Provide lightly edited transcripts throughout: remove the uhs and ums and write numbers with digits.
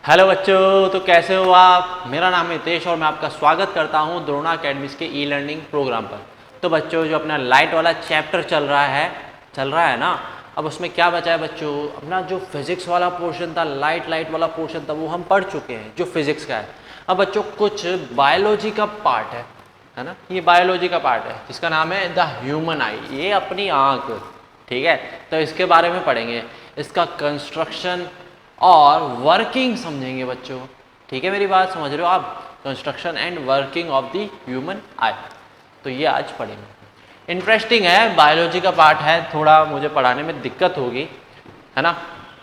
Hello बच्चों, तो कैसे हो आप। मेरा नाम है हितेश और मैं आपका स्वागत करता हूं द्रोणा अकेडमीज के ई लर्निंग प्रोग्राम पर। तो बच्चों, जो अपना लाइट वाला चैप्टर चल रहा है ना, अब उसमें क्या बचा है बच्चों, अपना जो फिजिक्स वाला पोर्शन था, लाइट वाला पोर्शन था, वो हम पढ़ चुके हैं जो फिजिक्स का है। अब बच्चों कुछ बायोलॉजी का पार्ट है ना, ये बायोलॉजी का पार्ट है जिसका नाम है द ह्यूमन आई, ये अपनी आँख। ठीक है, तो इसके बारे में पढ़ेंगे, इसका कंस्ट्रक्शन और वर्किंग समझेंगे बच्चों। ठीक है, मेरी बात समझ रहे हो आप, construction and working of the human आई, तो ये आज पढ़ेंगे। इंटरेस्टिंग है, बायोलॉजी का पार्ट है, थोड़ा मुझे पढ़ाने में दिक्कत होगी, है ना,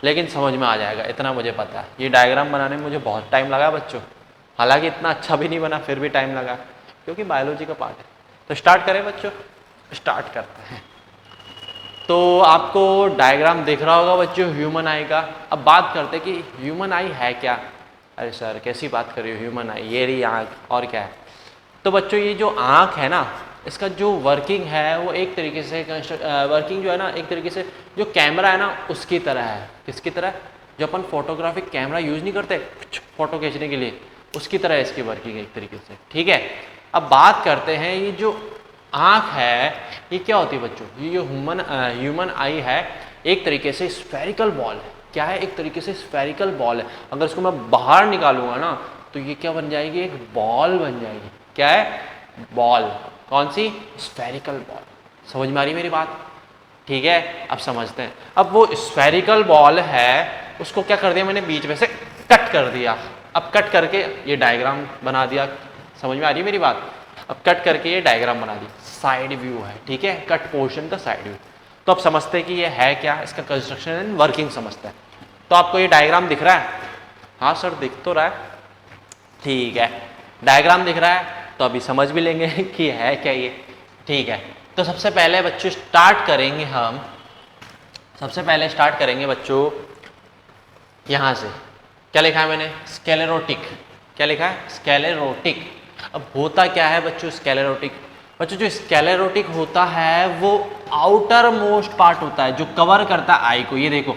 लेकिन समझ में आ जाएगा, इतना मुझे पता है। ये डायग्राम बनाने में मुझे बहुत टाइम लगा बच्चों, हालांकि इतना अच्छा भी नहीं बना, फिर भी टाइम लगा क्योंकि बायोलॉजी का पार्ट है। तो स्टार्ट करें बच्चों, स्टार्ट करते हैं। तो आपको डायग्राम दिख रहा होगा बच्चों ह्यूमन आई का। अब बात करते हैं कि ह्यूमन आई है क्या। अरे सर कैसी बात कर रही हो, ह्यूमन आई ये रही आँख, और क्या है। तो बच्चों ये जो आँख है ना, इसका जो वर्किंग है वो एक तरीके से वर्किंग जो है ना, एक तरीके से जो कैमरा है ना उसकी तरह है। किसकी तरह? जो अपन फोटोग्राफिक कैमरा यूज़ नहीं करते फोटो खींचने के लिए, उसकी तरह इसकी वर्किंग है एक तरीके से। ठीक है, अब बात करते हैं ये जो आँख है ये क्या होती है बच्चों। ये जो ह्यूमन आई है एक तरीके से स्फेरिकल बॉल है। क्या है? एक तरीके से स्फेरिकल बॉल है। अगर इसको मैं बाहर निकालूंगा ना तो ये क्या बन जाएगी, एक बॉल बन जाएगी। क्या है? बॉल। कौन सी? Spherical ball. समझ में आ रही मेरी बात? ठीक है, अब समझते हैं। अब वो स्फेरिकल बॉल है, उसको क्या कर दिया मैंने, बीच में से कट कर दिया। अब कट करके ये डायग्राम बना दिया। समझ में आ रही है मेरी बात? अब कट करके ये डायग्राम बना दी, साइड व्यू है। ठीक है, कट पोर्शन का साइड व्यू। तो अब समझते हैं कि ये है क्या, इसका कंस्ट्रक्शन एंड वर्किंग समझते हैं। तो आपको ये डायग्राम दिख रहा है? हाँ सर दिख तो रहा है। ठीक है, डायग्राम दिख रहा है तो अभी समझ भी लेंगे कि है क्या ये। ठीक है, तो सबसे पहले बच्चों स्टार्ट करेंगे हम, सबसे पहले स्टार्ट करेंगे बच्चों यहाँ से। क्या लिखा है मैंने? स्केलेरोटिक। क्या लिखा है? स्केलेरोटिक। अब होता क्या है बच्चों स्केलेरोटिक? बच्चों जो स्केलेरोटिक होता है वो आउटर मोस्ट पार्ट होता है जो कवर करता है आई को। ये देखो,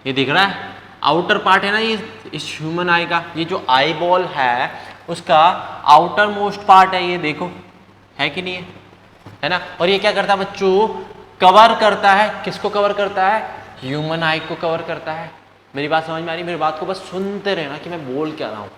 ये दिख रहा है आउटर पार्ट है ना ये इस ह्यूमन आई का। ये जो आई बॉल है उसका आउटर मोस्ट पार्ट है, ये देखो है कि नहीं है ना। और ये क्या करता है बच्चों, कवर करता है। किसको कवर करता है? ह्यूमन आई को कवर करता है। मेरी बात समझ में आ रही? मेरी बात को बस सुनते रहना कि मैं बोल क्या रहा हूँ।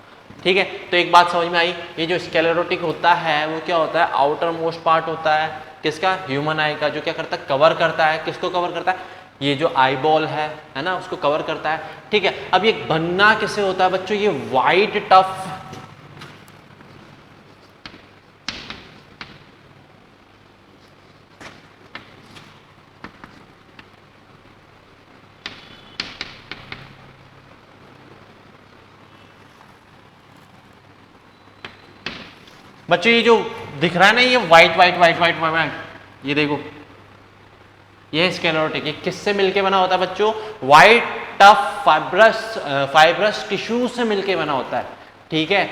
ठीक है, तो एक बात समझ में आई, ये जो स्केलेरोटिक होता है वो क्या होता है, आउटर मोस्ट पार्ट होता है किसका? ह्यूमन आई का। जो क्या करता है, कवर करता है। किसको कवर करता है? ये जो आई बॉल है ना, उसको कवर करता है। ठीक है, अब ये बनना किससे होता है बच्चों, ये वाइट टफ बच्चों, ये जो दिख रहा है ना, ये white white white white white, ये देखो ये स्केलेरोटिक। ये किससे मिलके बना होता है बच्चों? वाइट टफ फाइब्रस टिश्यू से मिलके बना होता है। ठीक है,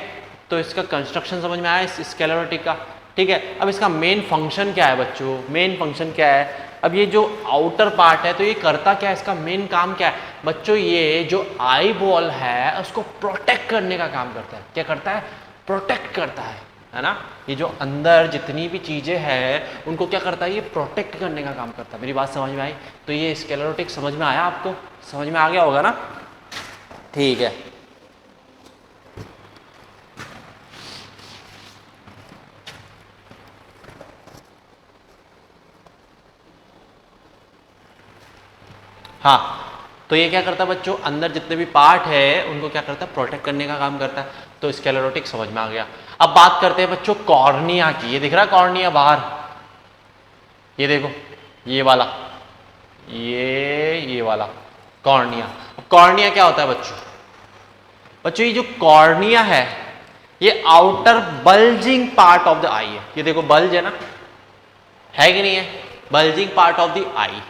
तो इसका कंस्ट्रक्शन समझ में आया इस स्केलेरोटिक का। ठीक है, अब इसका मेन फंक्शन क्या है बच्चों? मेन फंक्शन क्या है? अब ये जो आउटर पार्ट है तो ये करता क्या है, इसका मेन काम क्या है बच्चों? ये जो आई बॉल है उसको प्रोटेक्ट करने का काम करता है। क्या करता है? प्रोटेक्ट करता है ना। ये जो अंदर जितनी भी चीज़ें हैं उनको क्या करता है, ये प्रोटेक्ट करने का काम करता है। मेरी बात समझ में आई? तो ये स्केलेरोटिक समझ में आया आपको? समझ में आ गया होगा ना। ठीक है, हाँ, तो ये क्या करता है बच्चों, अंदर जितने भी पार्ट है उनको क्या करता है, प्रोटेक्ट करने का काम करता है। तो स्केलेरोटिक समझ में आ गया। अब बात करते हैं बच्चों कॉर्निया की। ये दिख रहा है कॉर्निया बाहर, ये देखो ये वाला, ये वाला कॉर्निया। अब कॉर्निया क्या होता है बच्चों? बच्चों ये जो कॉर्निया है ये outer bulging part of the eye है। ये देखो बल्ज है ना, है कि नहीं है? बल्जिंग पार्ट ऑफ द आई।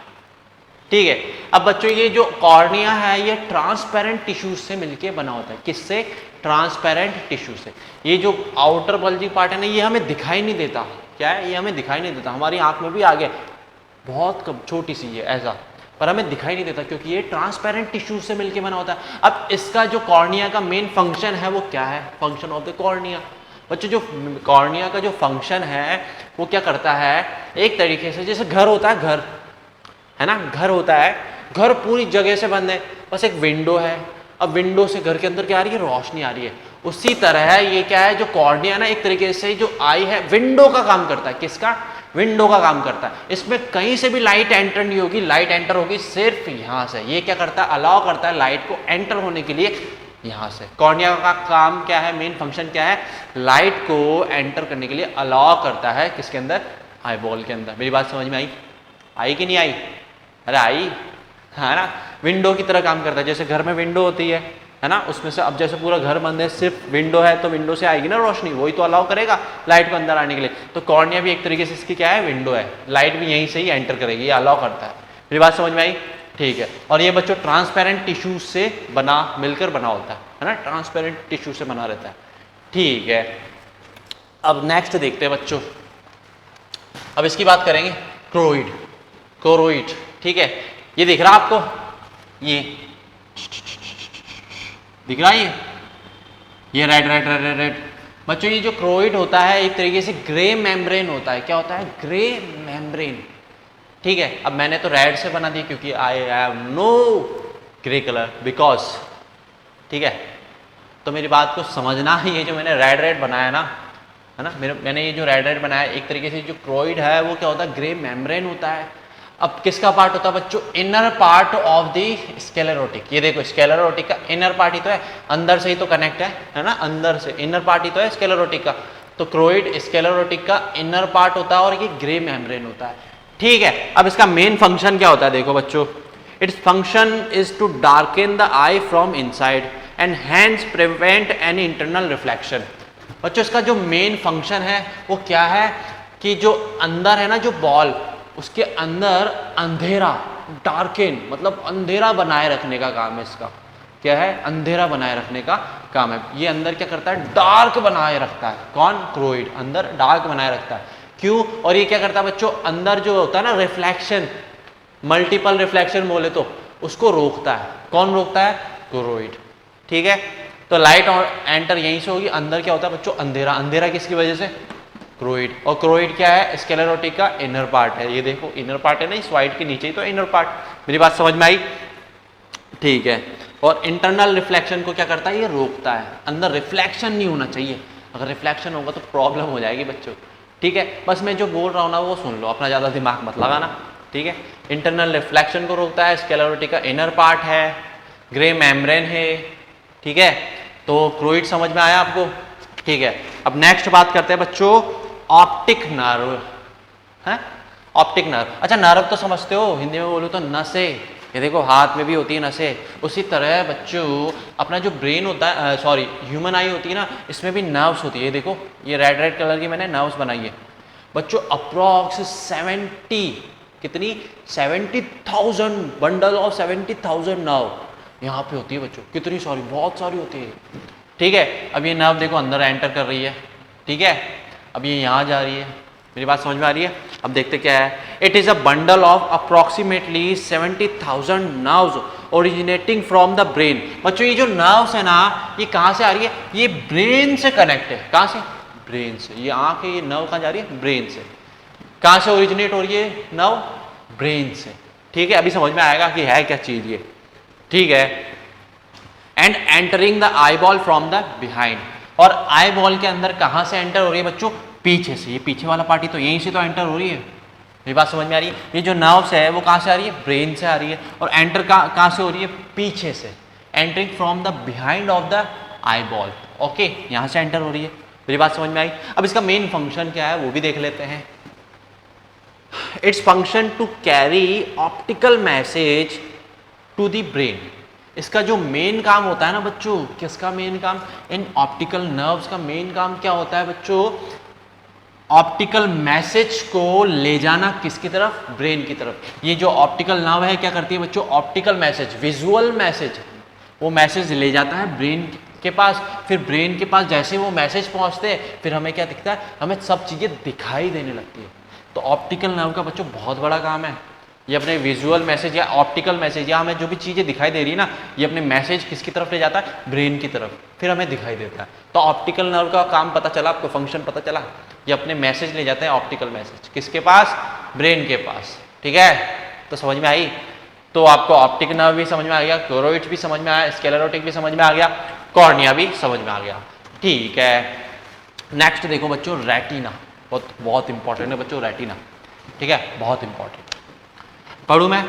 ठीक है, अब बच्चों ये जो कॉर्निया है ये ट्रांसपेरेंट टिश्यू से मिलके बना होता है। किससे? ट्रांसपेरेंट टिश्यू से। ये जो आउटर बल्जिंग पार्ट है ना, ये हमें दिखाई नहीं देता। क्या है? ये हमें दिखाई नहीं देता। हमारी आंख में भी आ गया, बहुत छोटी सी है ऐसा, पर हमें दिखाई नहीं देता क्योंकि ये ट्रांसपेरेंट टिश्यू से मिलके बना होता है। अब इसका जो कॉर्निया का मेन फंक्शन है वो क्या है? Function of the cornea. बच्चों जो कॉर्निया का जो फंक्शन है वो क्या करता है, एक तरीके से जैसे घर होता है, घर है ना, घर होता है, घर पूरी जगह से बंद है, बस एक विंडो है, अब विंडो से घर के अंदर क्या आ रही है? रोशनी आ रही है। उसी तरह ये क्या है, जो कॉर्निया ना एक तरीके से जो आई है विंडो का काम करता है। किसका? विंडो का काम करता है। इसमें कहीं से भी लाइट एंटर नहीं होगी, लाइट एंटर होगी सिर्फ यहाँ से। ये क्या करता है? अलाउ करता है लाइट को एंटर होने के लिए यहाँ से। कॉर्निया का काम क्या है, मेन फंक्शन क्या है? लाइट को एंटर करने के लिए अलाउ करता है। किसके अंदर? आई बॉल के अंदर। मेरी बात समझ में आई? आई कि नहीं आई? अरे आई, है ना। विंडो की तरह काम करता है। जैसे घर में विंडो होती है ना, उसमें से अब जैसे पूरा घर बंद है, सिर्फ विंडो है, तो विंडो से आएगी ना रोशनी, वही तो अलाउ करेगा लाइट को अंदर आने के लिए। तो कॉर्निया भी एक तरीके से इसकी क्या है? विंडो है, लाइट भी यहीं से ही एंटर करेगी, ये अलाउ करता है। मेरी बात समझ में आई? ठीक है। और ये बच्चों ट्रांसपेरेंट टिश्यू से बना, मिलकर बना होता है ना, ट्रांसपेरेंट टिश्यू से बना रहता है। ठीक है, अब नेक्स्ट देखते हैं बच्चों। अब इसकी बात करेंगे क्रोइड, कोरोइड। ठीक है, ये दिख रहा आपको? ये दिख रहा है? ये red red red red red. बच्चों ये जो क्रोइड होता है एक तरीके से ग्रे मेम्ब्रेन होता है। क्या होता है? Grey membrane. ठीक है, अब मैंने तो रेड से बना दिया क्योंकि I have no grey colour because, ठीक है। तो मेरी बात को समझना, ये जो मैंने रेड रेड बनाया ना, है ना, मैंने ये जो रेड रेड बनाया, एक तरीके से जो क्रोइड है वो क्या होता है? ग्रे मेम्ब्रेन होता है। अब किसका पार्ट होता है बच्चों? Inner part of the sclerotic. ये देखो स्क्लेरोटिक का इनर पार्ट ही तो है, अंदर से ही तो कनेक्ट है ना, अंदर से इनर पार्ट ही तो है स्क्लेरोटिक का। तो क्रोइड स्क्लेरोटिक का इनर पार्ट होता है और ये ग्रे मेम्ब्रेन होता है। ठीक है, अब इसका मेन फंक्शन क्या होता है? देखो बच्चों, its function is to darken the eye from inside and hence prevent any internal reflection. बच्चों इसका जो मेन फंक्शन है वो क्या है कि जो अंदर है ना, जो बॉल, उसके अंदर अंधेरा, डार्कन मतलब अंधेरा बनाए रखने का काम है इसका। क्या है? अंधेरा बनाए रखने का काम है। ये अंदर क्या करता है? डार्क बनाए रखता है। कौन? क्रोइड अंदर डार्क बनाए रखता है। क्यों? और ये क्या करता है बच्चों? अंदर जो होता है ना रिफ्लेक्शन, मल्टीपल रिफ्लेक्शन बोले तो, उसको रोकता है। कौन रोकता है? क्रोइड। ठीक है, तो लाइट एंटर यहीं से होगी। अंदर क्या होता है बच्चों? अंधेरा। अंधेरा किसकी वजह से? क्रोइड। और क्रोइड क्या है? स्क्लेरोटिक का इनर पार्ट है। ये देखो इनर पार्ट है ना, इस वाइट के नीचे ही तो इनर पार्ट। मेरी बात समझ में आई? ठीक है, और इंटरनल रिफ्लेक्शन को क्या करता है? ये रोकता है। अंदर रिफ्लेक्शन नहीं होना चाहिए, अगर रिफ्लेक्शन होगा तो प्रॉब्लम हो जाएगी बच्चों। ठीक है, बस मैं जो बोल रहा हूँ ना वो सुन लो, अपना ज़्यादा दिमाग मत लगाना। ठीक है, इंटरनल रिफ्लेक्शन को रोकता है, स्क्लेरोटिक का इनर पार्ट है, ग्रे मेम्ब्रेन है। ठीक है, तो क्रोइड समझ में आया आपको? ठीक है, अब नेक्स्ट बात करते हैं बच्चों ऑप्टिक नर्व है। ऑप्टिक नर्व, अच्छा नर्व तो समझते हो, हिंदी में बोलो तो नसें। ये देखो हाथ में भी होती है नसें। उसी तरह बच्चों अपना जो ब्रेन होता है, सॉरी ह्यूमन आई होती है ना, इसमें भी नर्व्स होती है। ये देखो ये रेड रेड कलर की मैंने नर्व्स बनाई है बच्चों। अप्रॉक्स 70, कितनी? 70,000 बंडल ऑफ 70,000 नर्व यहाँ पे होती है बच्चों। कितनी सारी? बहुत सारी होती है। ठीक है, अब ये नर्व देखो अंदर एंटर कर रही है। ठीक है, अब ये यहाँ जा रही है। मेरी बात समझ में आ रही है? अब देखते क्या है। It is a bundle of approximately 70,000 nerves originating from the brain. बच्चों ये जो नर्व्स है ना, ये कहाँ से आ रही है? ये ब्रेन से कनेक्ट है। कहाँ से? ब्रेन से। ये आँख है, ये नर्व कहाँ जा रही है? ब्रेन से। कहाँ से ओरिजिनेट हो रही है नर्व? ब्रेन से। ठीक है, अभी समझ में आएगा कि है क्या चीज ये। ठीक है, and entering the eye ball from the behind. और आई बॉल के अंदर कहाँ से एंटर हो रही है बच्चों? पीछे से। ये पीछे वाला पार्टी तो यहीं से तो एंटर हो रही है। मेरी बात समझ में आ रही है? ये जो नर्व्स है वो कहाँ से आ रही है? ब्रेन से आ रही है। और एंटर कहाँ से हो रही है? पीछे से। Entering from the behind of the eye ball. Okay, यहाँ से एंटर हो रही है। मेरी बात समझ में आई? अब इसका मेन फंक्शन क्या है वो भी देख लेते हैं। Its function to carry optical message to the brain. इसका जो मेन काम होता है ना बच्चों, किसका मेन काम? इन ऑप्टिकल नर्व्स का मेन काम क्या होता है बच्चों? ऑप्टिकल मैसेज को ले जाना किसकी तरफ? ब्रेन की तरफ। ये जो ऑप्टिकल नर्व है क्या करती है बच्चों? ऑप्टिकल मैसेज, विजुअल मैसेज, वो मैसेज ले जाता है ब्रेन के पास। फिर ब्रेन के पास जैसे वो मैसेज पहुंचते हैं, फिर हमें क्या दिखता है? हमें सब चीज़ें दिखाई देने लगती है। तो ऑप्टिकल नर्व का बच्चों बहुत बड़ा काम है। ये अपने विजुअल मैसेज या ऑप्टिकल मैसेज या हमें जो भी चीज़ें दिखाई दे रही है ना, ये अपने मैसेज किसकी तरफ ले जाता है, ब्रेन की तरफ, फिर हमें दिखाई देता है। तो ऑप्टिकल नर्व का काम पता चला आपको, फंक्शन पता चला, ये अपने मैसेज ले जाते हैं ऑप्टिकल मैसेज किसके पास, ब्रेन के पास। ठीक है, तो समझ में आई। तो आपको ऑप्टिक नर्व भी समझ में आ गया, क्लोरोइड भी समझ में आया, स्क्लेरोटिक भी समझ में आ गया, कॉर्निया भी समझ में आ गया। ठीक है, नेक्स्ट देखो बच्चों, रेटिना, बहुत बहुत इंपॉर्टेंट है बच्चों रेटिना। ठीक है, बहुत इंपॉर्टेंट। पढ़ू मैं,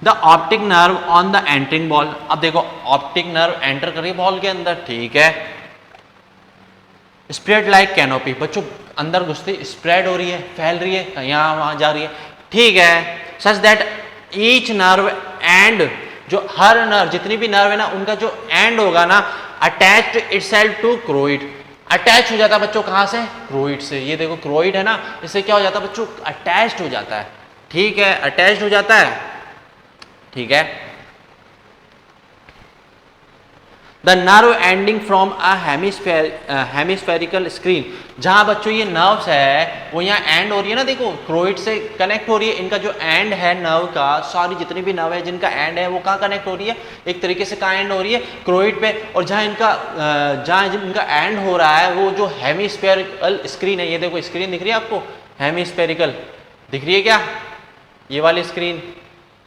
the optic nerve on the entering ball. अब देखो ऑप्टिक नर्व एंटर कर रही है बॉल के अंदर, ठीक है, स्प्रेड लाइक कैनोपी, बच्चों अंदर घुसते स्प्रेड हो रही है, फैल रही है, यहाँ वहां जा रही है। ठीक है, such that each nerve and, जो हर नर्व, जितनी भी नर्व है ना, उनका जो एंड होगा ना, अटैच्ड इटसेल्फ टू क्रोइड, अटैच हो जाता है बच्चों, कहां से, क्रोइड से। ये देखो क्रोइड है ना, इससे क्या हो जाता है बच्चों, अटैच्ड हो जाता है। ठीक है, अटैच्ड हो जाता है। ठीक है, the nerve ending from a hemispherical screen, जहां बच्चों ये नर्व्स है वो यहाँ एंड हो रही है ना, देखो क्रोइड से कनेक्ट हो रही है। इनका जो एंड है नर्व का, सारी जितनी भी नर्व है जिनका एंड है वो कहाँ कनेक्ट हो रही है, एक तरीके से कहाँ एंड हो रही है, क्रोइड पे। और जहाँ इनका एंड हो रहा है वो जो हेमिस्फेरिकल स्क्रीन है, ये देखो स्क्रीन दिख रही है आपको, हेमिस्फेरिकल दिख रही है क्या, ये वाली स्क्रीन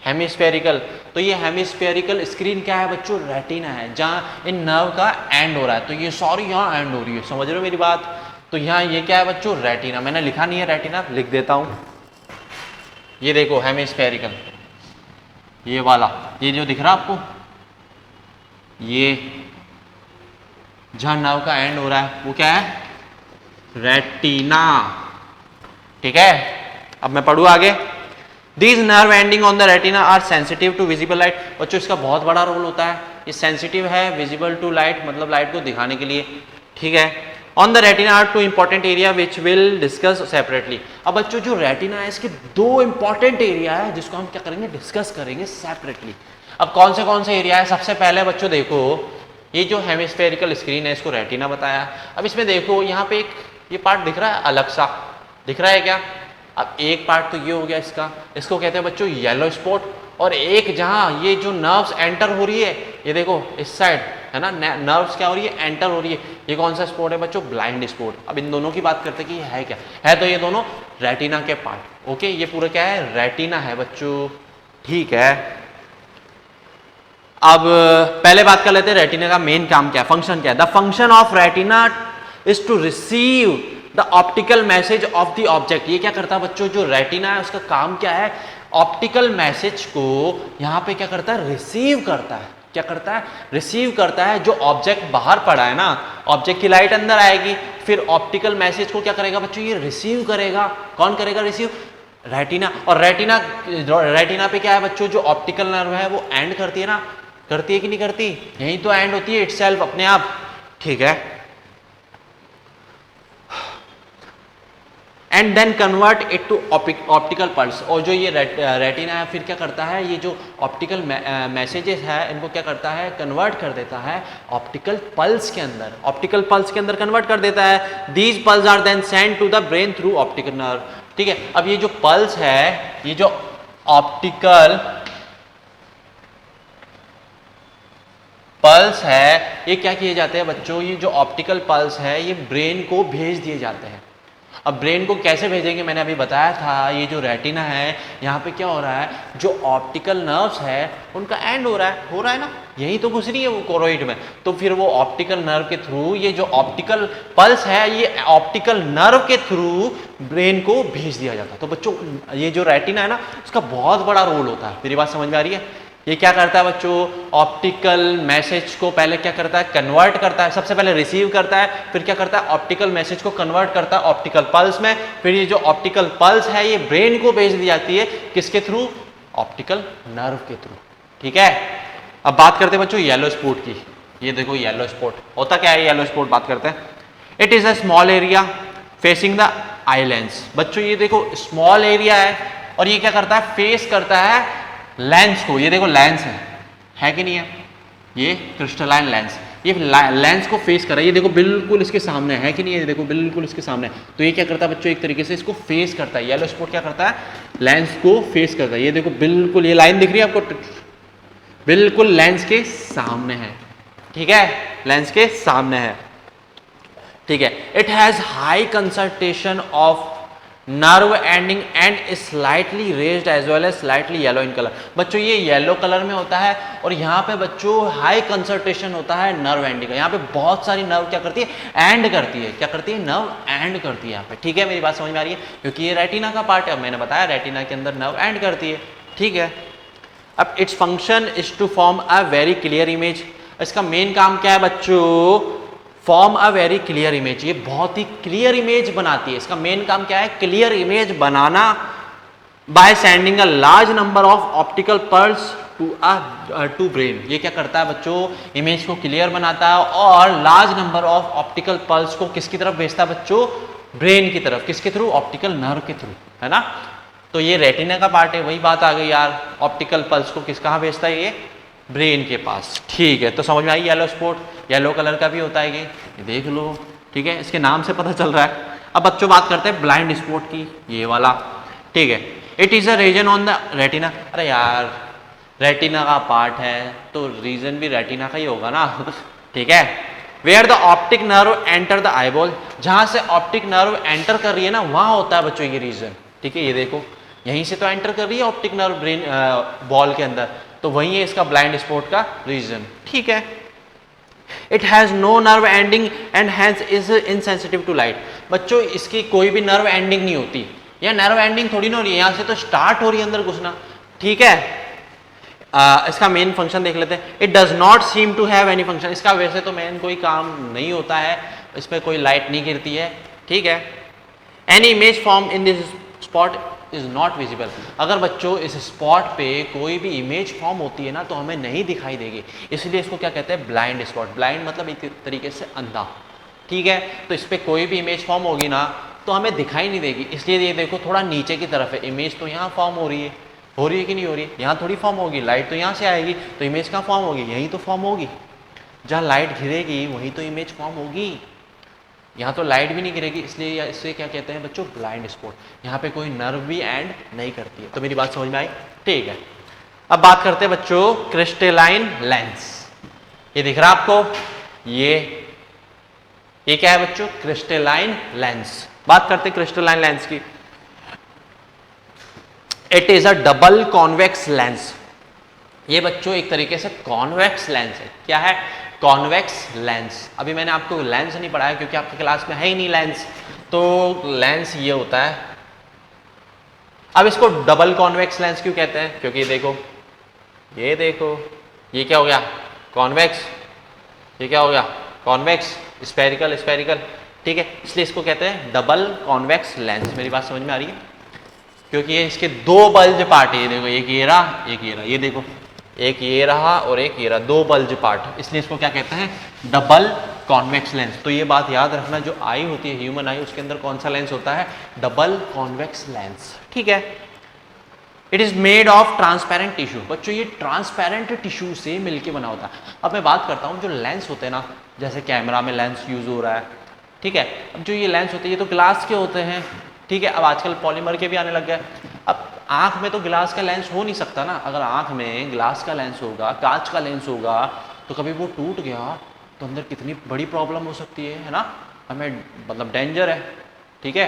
हेमिस्फेरिकल। तो ये हेमिस्फेरिकल स्क्रीन क्या है बच्चों, रेटिना है, जहां इन नर्व का एंड हो रहा है। तो ये सॉरी यहाँ एंड हो रही है, समझ रहे हो मेरी बात। तो यहाँ ये क्या है बच्चों, रेटिना। मैंने लिखा नहीं है रेटिना, लिख देता हूं, ये देखो हेमिस्फेरिकल, ये वाला, ये जो दिख रहा आपको, ये जहां नर्व का एंड हो रहा है वो क्या है, रेटिना। ठीक है, अब मैं पढ़ू आगे। These nerve ending on the retina are sensitive to visible light, बच्चों इसका बहुत बड़ा रोल होता है, ये सेंसिटिव है विजिबल टू लाइट, मतलब लाइट को दिखाने के लिए। ठीक है, on the retina are two important area which will discuss separately. अब बच्चों जो रेटिना है इसके दो इंपॉर्टेंट एरिया है जिसको हम क्या करेंगे, डिस्कस करेंगे सेपरेटली। अब कौन से एरिया है, सबसे पहले बच्चों देखो ये जो हेमिस्फेरिकल स्क्रीन है इसको रेटिना बताया। अब इसमें देखो यहाँ पे एक ये पार्ट दिख रहा है, अलग सा दिख रहा है क्या। अब एक पार्ट तो ये हो गया इसका, इसको कहते हैं बच्चों येलो स्पॉट। और एक जहां ये जो नर्व्स एंटर हो रही है, ये देखो इस साइड है ना, नर्व्स क्या हो रही है, एंटर हो रही है, ये कौन सा स्पॉट है बच्चों, ब्लाइंड स्पॉट। अब इन दोनों की बात करते हैं कि ये है क्या है, तो ये दोनों रेटिना के पार्ट। ओके, ये पूरा क्या है, रेटिना है बच्चों। ठीक है, अब पहले बात कर लेते हैं रेटिना का मेन काम क्या है, फंक्शन क्या है। The function of retina is to receive the optical message of the object. ये क्या करता है बच्चों, जो रेटिना है उसका काम क्या है, ऑप्टिकल मैसेज को यहाँ पे क्या करता है, रिसीव करता है। क्या करता है, रिसीव करता है। जो ऑब्जेक्ट बाहर पड़ा है ना, ऑब्जेक्ट की लाइट अंदर आएगी, फिर ऑप्टिकल मैसेज को क्या करेगा बच्चों, ये रिसीव करेगा। कौन करेगा रिसीव, रेटिना। और रेटिना पे क्या है बच्चों, जो ऑप्टिकल नर्व है वो एंड करती है ना, करती है कि नहीं करती, यही तो एंड होती है इटसेल्फ अपने आप। ठीक है, and then convert it to optical pulse. और जो ये रेटिना है फिर क्या करता है, ये जो ऑप्टिकल मैसेजेस है इनको क्या करता है, कन्वर्ट कर देता है ऑप्टिकल पल्स के अंदर, ऑप्टिकल पल्स के अंदर कन्वर्ट कर देता है। These pulse are then send to the brain through optical nerve. ठीक है, अब ये जो पल्स है, ये जो ऑप्टिकल पल्स है, ये क्या किए जाते हैं बच्चों, ये जो ऑप्टिकल पल्स है ये ब्रेन को भेज दिए जाते हैं। अब ब्रेन को कैसे भेजेंगे, मैंने अभी बताया था, ये जो रेटिना है यहाँ पे क्या हो रहा है, जो ऑप्टिकल नर्व्स है उनका एंड हो रहा है ना, यही तो घुस रही है वो कोरोइड में। तो फिर वो ऑप्टिकल नर्व के थ्रू, ये जो ऑप्टिकल पल्स है ये ऑप्टिकल नर्व के थ्रू ब्रेन को भेज दिया जाता है। तो बच्चों ये जो रेटिना है ना, उसका बहुत बड़ा रोल होता है। मेरी बात समझ में आ रही है। ये क्या करता है बच्चों, ऑप्टिकल मैसेज को पहले क्या करता है, कन्वर्ट करता है। सबसे पहले रिसीव करता है, फिर क्या करता है, ऑप्टिकल मैसेज को कन्वर्ट करता है ऑप्टिकल पल्स में। फिर ये जो ऑप्टिकल पल्स है ये ब्रेन को भेज दी जाती है, किसके थ्रू, ऑप्टिकल नर्व के थ्रू। ठीक है, अब बात करते हैं बच्चों येलो स्पॉट की। ये देखो येलो स्पॉट होता क्या है, येलो स्पॉट बात करते हैं। It is a small area facing the eye lens. बच्चों ये देखो स्मॉल एरिया है और ये क्या करता है, फेस करता है लेंस को। ये देखो लेंस है कि नहीं है, ये क्रिस्टलाइन लेंस। ये लेंस को फेस कर रहा है, ये देखो बिल्कुल इसके सामने है कि नहीं, ये देखो बिल्कुल इसके सामने है। तो ये क्या करता है बच्चों, एक तरीके से इसको फेस करता है। येलो स्पॉट क्या करता है, लेंस को फेस करता है। ये देखो बिल्कुल ये लाइन दिख रही है आपको, बिल्कुल लेंस के सामने है, ठीक है, लेंस के सामने है, ठीक है। It has high concentration of nerve ending and slightly raised as well as slightly yellow in colour. बच्चों ये येलो कलर में होता है और यहाँ पे बच्चों हाई कंसंट्रेशन होता है नर्व एंडिंग का। यहाँ पे बहुत सारी नर्व क्या करती है, एंड करती है, क्या करती है, नर्व एंड करती है यहाँ पे, ठीक है। मेरी बात समझ में आ रही है, क्योंकि ये रेटिना का पार्ट है, मैंने बताया रेटिना के अंदर नर्व एंड करती है, ठीक है। अब its function is to form a very clear image. इसका मेन काम क्या है बच्चों, form a very clear image, ये बहुत ही क्लियर इमेज बनाती है। इसका मेन काम क्या है, क्लियर इमेज बनाना by sending a large number of optical pulse to brain. ये क्या करता है बच्चों, इमेज को क्लियर बनाता है और large number of optical pulse को किसकी तरफ भेजता है बच्चों, ब्रेन की तरफ, किसके थ्रू, ऑप्टिकल नर्व के थ्रू, है ना। तो ये रेटिना का पार्ट है, वही बात आ गई यार, ऑप्टिकल पल्स को किस कहाँ भेजता है, ये ब्रेन के पास, ठीक है। तो समझ में आई, येलो स्पॉट येलो कलर का भी होता है ये देख लो, ठीक है, इसके नाम से पता चल रहा है। अब बच्चों बात करते हैं ब्लाइंड स्पॉट की, ये वाला, ठीक है। It is a region on the retina. अरे यार रेटिना का पार्ट है तो रीजन भी रेटिना का ही होगा ना, ठीक है। Where the optic nerve enter the eyeball, जहां से ऑप्टिक नर्व एंटर कर रही है ना, वहां होता है बच्चों ये रीजन, ठीक है। ये देखो यहीं से तो एंटर कर रही है ऑप्टिक नर्व ब्रेन बॉल के अंदर, तो वही है इसका ब्लाइंड स्पॉट का रीजन, ठीक है। It has no nerve ending and hence is insensitive to light. बच्चों इसकी कोई भी नर्व एंडिंग नहीं होती, या नर्व एंडिंग थोड़ी ना हो रही है, यहाँ से तो स्टार्ट हो रही है अंदर घुसना, ठीक है। इसका मेन फंक्शन देख लेते हैं। It does not seem to have any function, इसका वैसे तो मेन कोई काम नहीं होता है, इस पर कोई लाइट नहीं गिरती है, ठीक है। Any image form in this spot is not visible. अगर बच्चों इस स्पॉट पे कोई भी इमेज फॉर्म होती है ना तो हमें नहीं दिखाई देगी, इसलिए इसको क्या कहते हैं, ब्लाइंड स्पॉट। ब्लाइंड मतलब एक तरीके से अंधा, ठीक है। तो इस पर कोई भी इमेज फॉर्म होगी ना तो हमें दिखाई नहीं देगी, इसलिए ये देखो थोड़ा नीचे की तरफ है, इमेज तो यहाँ फॉर्म हो रही है कि नहीं हो रही है, यहाँ थोड़ी फॉर्म होगी, लाइट तो यहाँ से आएगी, तो इमेज कहाँ फॉर्म होगी, यहीं तो फॉर्म होगी, जहाँ लाइट घिरेगी वहीं तो इमेज फॉर्म होगी, यहाँ तो लाइट भी नहीं गिरेगी, इसलिए इससे क्या कहते हैं बच्चों, ब्लाइंड स्पॉट। यहाँ पे कोई नर्व भी एंड नहीं करती है। तो मेरी बात समझ में आई, ठीक है। अब बात करते हैं बच्चों क्रिस्टलाइन लेंस। ये दिख रहा है आपको, ये क्या है बच्चों, क्रिस्टलाइन लेंस। बात करते हैं क्रिस्टलाइन लेंस की। It is a double convex lens. ये बच्चों एक तरीके से कॉन्वेक्स लेंस है। क्या है, कॉन्वेक्स लेंस। अभी मैंने आपको लेंस नहीं पढ़ाया क्योंकि आपके क्लास में है ही नहीं लेंस, तो लेंस ये होता है। अब इसको डबल कॉन्वेक्स लेंस क्यों कहते हैं, क्योंकि देखो ये क्या हो गया, कॉन्वेक्स, ये क्या हो गया, कॉन्वेक्स, स्फेरिकल, ठीक है, इसलिए इसको कहते हैं डबल कॉन्वेक्स लेंस। मेरी बात समझ में आ रही है, क्योंकि ये इसके दो बल्ज पार्ट है, देखो एक ये रहा, ये देखो एक ये रहा और एक ये रहा, दो बल्ज पार्ट, इसलिए इसको क्या कहते हैं, डबल कॉन्वेक्स लेंस। तो ये बात याद रखना, जो आई होती है ह्यूमन आई, उसके अंदर कौन सा लेंस होता है, डबल कॉन्वेक्स लेंस, ठीक है। It is made of transparent tissue. बच्चों ये ट्रांसपेरेंट टिश्यू से मिलके बना होता है। अब मैं बात करता हूँ जो लेंस होते हैं ना, जैसे कैमरा में लेंस यूज हो रहा है, ठीक है। अब जो ये लेंस होते हैं ये तो ग्लास के होते हैं, ठीक है। अब आजकल पॉलीमर के भी आने लग गए। अब आंख में तो ग्लास का लेंस हो नहीं सकता ना, अगर आंख में ग्लास का लेंस होगा, कांच का लेंस होगा, तो कभी वो टूट गया तो अंदर कितनी बड़ी प्रॉब्लम हो सकती है ना, हमें मतलब डेंजर है, ठीक है।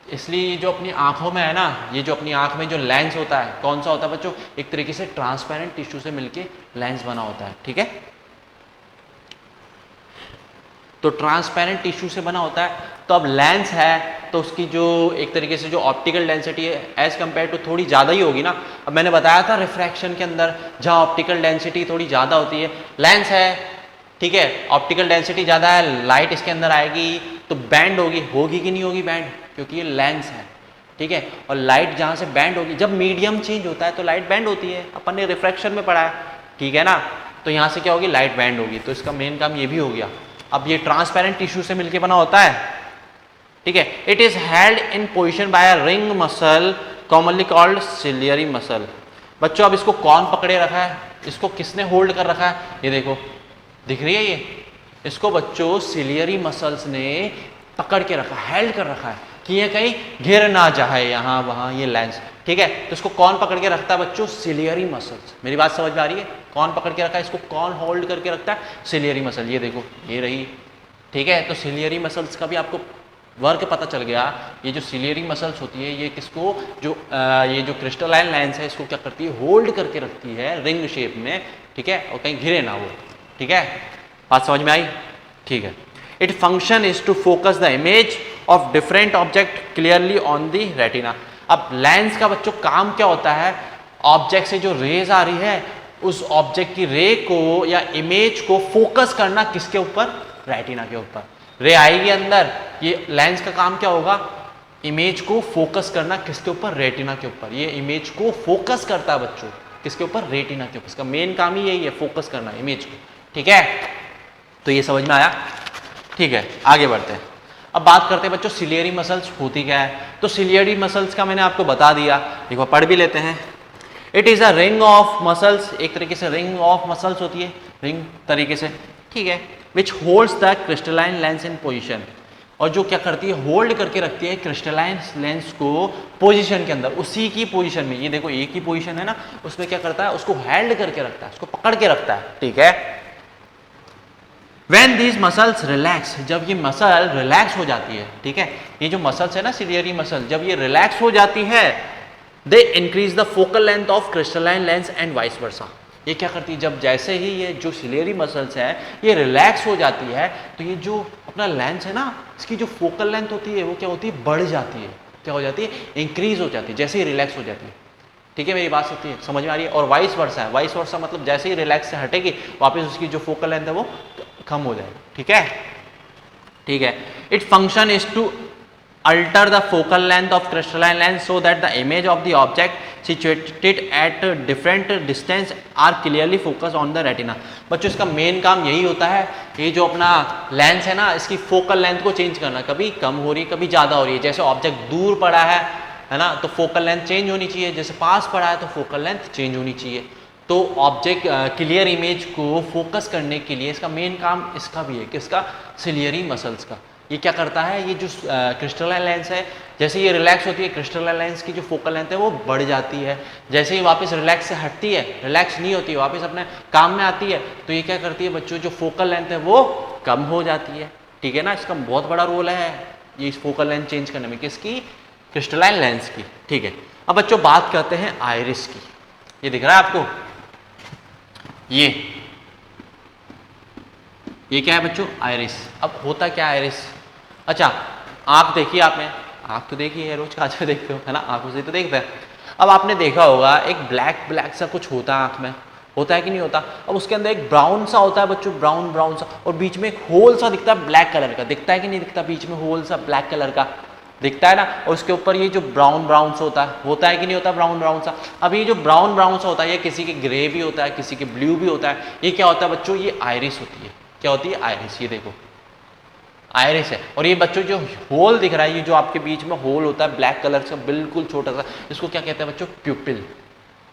इसलिए जो अपनी आंखों में है ना, ये जो अपनी आंख में जो लेंस होता है, कौन सा होता है बच्चों, एक तरीके से ट्रांसपेरेंट टिश्यू से मिलके लेंस बना होता है, ठीक है। तो ट्रांसपेरेंट टिश्यू से बना होता है। तो अब लेंस है तो उसकी जो एक तरीके से जो ऑप्टिकल डेंसिटी है एज कम्पेयर टू थोड़ी ज़्यादा ही होगी ना। अब मैंने बताया था रिफ्रैक्शन के अंदर जहाँ ऑप्टिकल डेंसिटी थोड़ी ज़्यादा होती है, लेंस है, ठीक है, ऑप्टिकल डेंसिटी ज़्यादा है, लाइट इसके अंदर आएगी तो बैंड होगी कि नहीं होगी बैंड, क्योंकि ये लेंस है, ठीक है। और लाइट जहाँ से बैंड होगी, जब मीडियम चेंज होता है तो लाइट बैंड होती है, अपन ने रिफ्रैक्शन में पढ़ा है, ठीक है ना। तो यहाँ से क्या होगी, लाइट बैंड होगी, तो इसका मेन काम ये भी हो गया। अब ये ट्रांसपेरेंट टिश्यू से मिलके बना होता है, ठीक है। It is held in position by a ring muscle commonly called ciliary muscle. बच्चों अब इसको कौन पकड़े रखा है, इसको किसने होल्ड कर रखा है, ये देखो दिख रही है ये, इसको बच्चों सिलियरी मसल्स ने पकड़ के रखा, हेल्ड कर रखा है कि ये कहीं गिर ना जाए यहाँ वहाँ ये लेंस, ठीक है। तो इसको कौन पकड़ के रखता है बच्चों? Ciliary muscles. मेरी बात समझ में आ रही है? कौन पकड़ के रखा है इसको, कौन होल्ड करके रखता है? Ciliary muscle. ये देखो ये रही, ठीक है। तो सिलियरी मसल्स का भी आपको वर्क पता चल गया। ये जो सिलियरी मसल्स होती है ये किसको, जो ये जो क्रिस्टलाइन लेंस है इसको क्या करती है, होल्ड करके रखती है रिंग शेप में, ठीक है, और कहीं गिरे ना वो, ठीक है। बात समझ में आई? ठीक है। It function is to focus the image of different object clearly on the retina. अब लेंस का बच्चों काम क्या होता है, ऑब्जेक्ट से जो रेज आ रही है उस ऑब्जेक्ट की रे को या इमेज को फोकस करना किसके ऊपर? रेटिना के ऊपर। रे आएगी अंदर, ये लेंस का काम क्या होगा, इमेज को फोकस करना किसके ऊपर? रेटिना के ऊपर। ये इमेज को फोकस करता है बच्चों किसके ऊपर? रेटिना के ऊपर। इसका मेन काम ही यही है, फोकस करना इमेज को, ठीक है। तो ये समझ में आया? ठीक है, आगे बढ़ते हैं। अब बात करते हैं बच्चों सिलियरी मसल्स होती क्या है। तो सिलियरी मसल्स का मैंने आपको बता दिया, एक बार पढ़ भी लेते हैं। It is a ring of muscles, एक तरीके से रिंग ऑफ मसल्स होती है, रिंग तरीके से, ठीक है, विच holds the crystalline lens in position. और जो क्या करती है, होल्ड करके रखती है क्रिस्टलाइन लेंस को पोजीशन के अंदर, उसी की पोजीशन में। ये देखो एक ही पोजीशन है ना, उसमें क्या करता है, उसको हेल्ड करके रखता है, उसको पकड़ के रखता है, ठीक है। When these muscles relax, जब ये मसल रिलैक्स हो जाती है, ठीक है, ये जो मसल्स है ना सिलियरी मसल, जब ये रिलैक्स हो जाती है, they increase the focal length of crystalline lens and vice versa. ये क्या करती है, जब जैसे ही ये जो सिलियरी मसल्स है ये रिलैक्स हो जाती है, तो ये जो अपना लेंस है ना, इसकी जो फोकल लेंथ होती है वो क्या होती है, बढ़ जाती है। क्या हो जाती है, इंक्रीज हो जाती है जैसे ही रिलैक्स हो जाती है, ठीक है। मेरी बात होती है, समझ में आ रही है? और वाइस वर्सा है, वाइस वर्सा मतलब जैसे ही रिलैक्स से हटेगी वापस उसकी जो फोकल लेंथ है वो कम हो जाएगी, ठीक है, ठीक है। It function is to alter the focal length of crystalline lens so that the image of the object situated at different distance are clearly focused on the retina। बच्चों इसका मेन काम यही होता है, ये जो अपना लेंस है ना इसकी फोकल लेंथ को चेंज करना, कभी कम हो रही है कभी ज़्यादा हो रही है। जैसे ऑब्जेक्ट दूर पड़ा है ना, तो फोकल लेंथ चेंज होनी चाहिए, जैसे पास पड़ा है तो फोकल लेंथ चेंज होनी चाहिए। तो ऑब्जेक्ट क्लियर इमेज को फोकस करने के लिए इसका मेन काम इसका भी है, किसका? सिलियरी मसल्स का। ये क्या करता है, ये जो क्रिस्टलाइन लेंस है जैसे ये रिलैक्स होती है, क्रिस्टलाइन लेंस की जो फोकल लेंथ है वो बढ़ जाती है। जैसे ही वापस रिलैक्स से हटती है, रिलैक्स नहीं होती है, वापस अपने काम में आती है, तो ये क्या करती है बच्चों, जो फोकल लेंथ है वो कम हो जाती है, ठीक है ना। इसका बहुत बड़ा रोल है ये इस फोकल लेंथ चेंज करने में, किसकी? क्रिस्टलाइन लेंस की, ठीक है। अब बच्चों बात करते हैं आइरिस की। ये दिख रहा है आपको, ये क्या है बच्चों? आइरिस। अब होता क्या है आइरिस? अच्छा, आँख देखी आपने, आँख तो देखी है, रोज कांच में देखते हो है ना, आँखों से तो देखते हैं। अब आपने देखा होगा एक ब्लैक ब्लैक सा कुछ होता है आँख में, होता है कि नहीं होता? अब उसके अंदर एक ब्राउन सा होता है बच्चों, ब्राउन ब्राउन सा, और बीच में एक होल सा दिखता है ब्लैक कलर का, दिखता है कि नहीं दिखता? बीच में होल सा ब्लैक कलर का दिखता है ना, और उसके ऊपर ये जो ब्राउन ब्राउन सा होता है कि नहीं होता? ब्राउन ब्राउन सा। अब ये जो ब्राउन ब्राउन सा होता है, ये किसी के ग्रे भी होता है, किसी के ब्लू भी होता है। ये क्या होता है बच्चों? ये आइरिस होती है। क्या होती है? आइरिस। ये देखो आइरिस है। और ये बच्चों जो होल दिख रहा है, ये जो आपके बीच में होल होता है ब्लैक कलर का बिल्कुल छोटा सा, इसको क्या कहते हैं बच्चों? प्यूपिल।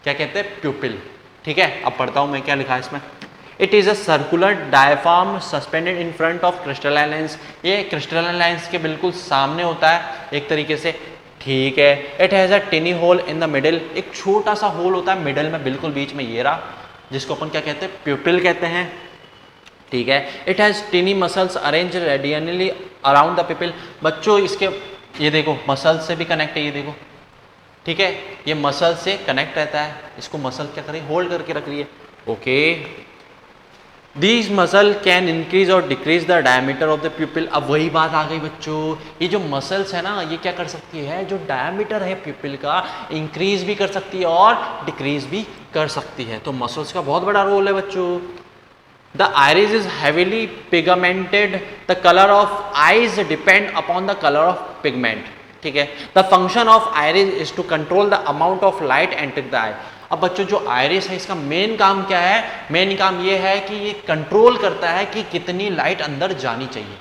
क्या कहते हैं? प्यूपिल, ठीक है। अब पढ़ता हूँ मैं क्या लिखा है इसमें। It is a circular diaphragm suspended in front of crystalline lens. ये क्रिस्टलाइन लेंस के बिल्कुल सामने होता है एक तरीके से, ठीक है। It has a tiny hole in the middle, एक छोटा सा होल होता है मिडिल में, बिल्कुल बीच में, ये रहा, जिसको अपन क्या कहते हैं? प्यूपिल कहते हैं, ठीक है। It has tiny muscles arrange radially around the pupil. बच्चों इसके ये देखो मसल से भी कनेक्ट है, ये देखो, ठीक है, ये मसल से कनेक्ट रहता है, इसको मसल क्या करें? होल्ड करके रख रही है, okay. These muscle can increase और decrease the diameter of the pupil. अब वही बात आ गई बच्चों, ये जो मसल्स है ना ये क्या कर सकती है? जो डायमीटर है प्यूपिल का इंक्रीज भी कर सकती है और डिक्रीज भी कर सकती है। तो मसल्स का बहुत बड़ा रोल है बच्चों। The iris is heavily pigmented. The color of eyes depend upon the color of pigment. ठीक है। The function of iris is to control the amount of light entering the eye. अब बच्चों जो आयरिस है इसका main काम क्या है? मेन काम ये है कि ये कंट्रोल करता है कि कितनी लाइट अंदर जानी चाहिए,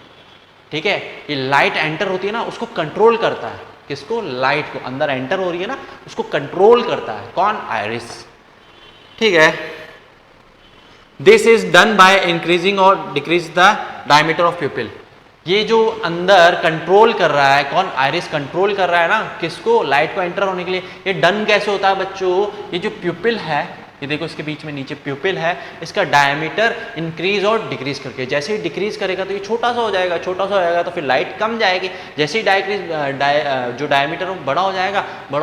ठीक है। ये लाइट एंटर होती है ना उसको कंट्रोल करता है, किसको? लाइट को, अंदर एंटर हो रही है ना उसको कंट्रोल करता है कौन? आयरिस, ठीक है। This is done by increasing और decrease the diameter of pupil. ये जो अंदर कंट्रोल कर रहा है, कौन, आइरिस कंट्रोल कर रहा है ना, किसको, लाइट को एंटर होने के लिए। ये डन कैसे होता है बच्चों, ये जो प्यूपिल है, ये देखो इसके बीच में नीचे प्यूपिल है, इसका डायमीटर इंक्रीज और डिक्रीज करके, जैसे ही डिक्रीज करेगा तो ये छोटा सा हो जाएगा, छोटा सा हो जाएगा तो फिर लाइट कम जाएगी, जैसे ही जो डायमीटर बड़ा हो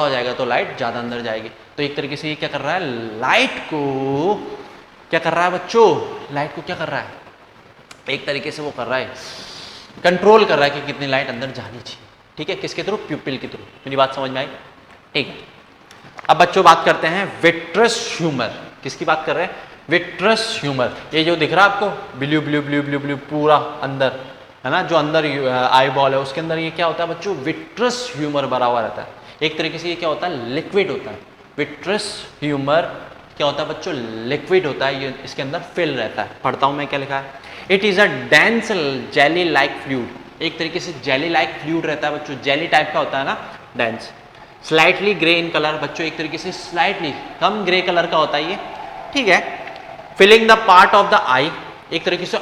जाएगा तो लाइट ज़्यादा अंदर जाएगी। तो एक तरीके से ये क्या कर रहा है, लाइट को क्या कर रहा है बच्चों, लाइट को क्या कर रहा है, एक तरीके से वो कर रहा है, कंट्रोल कर रहा है कि कितनी लाइट अंदर जानी चाहिए। ठीक है, किसके थ्रू, प्यूपिल के थ्रू। मेरी बात समझ में आई? ठीक है, अब बच्चों बात करते हैं विट्रस ह्यूमर। किसकी बात कर रहे हैं, विट्रस ह्यूमर। ये जो दिख रहा है आपको blue blue blue blue blue पूरा अंदर है ना, जो अंदर आई बॉल है उसके अंदर ये क्या होता है बच्चों, विट्रस ह्यूमर भरा हुआ रहता है। एक तरीके से ये क्या होता है, लिक्विड होता है। विट्रस ह्यूमर क्या होता है बच्चों, लिक्विड होता है, ये इसके अंदर फिल रहता है। पढ़ता हूं मैं क्या लिखा है, it is a dense jelly like fluid. एक तरीके से जेली लाइक फ्लूइड रहता है बच्चों, जेली टाइप का होता है ना, डेंस। स्लाइटली ग्रे इन कलर बच्चों, एक तरीके से स्लाइटली कम ग्रे कलर का होता है ये। ठीक है, filling the part of the eye, एक तरीके से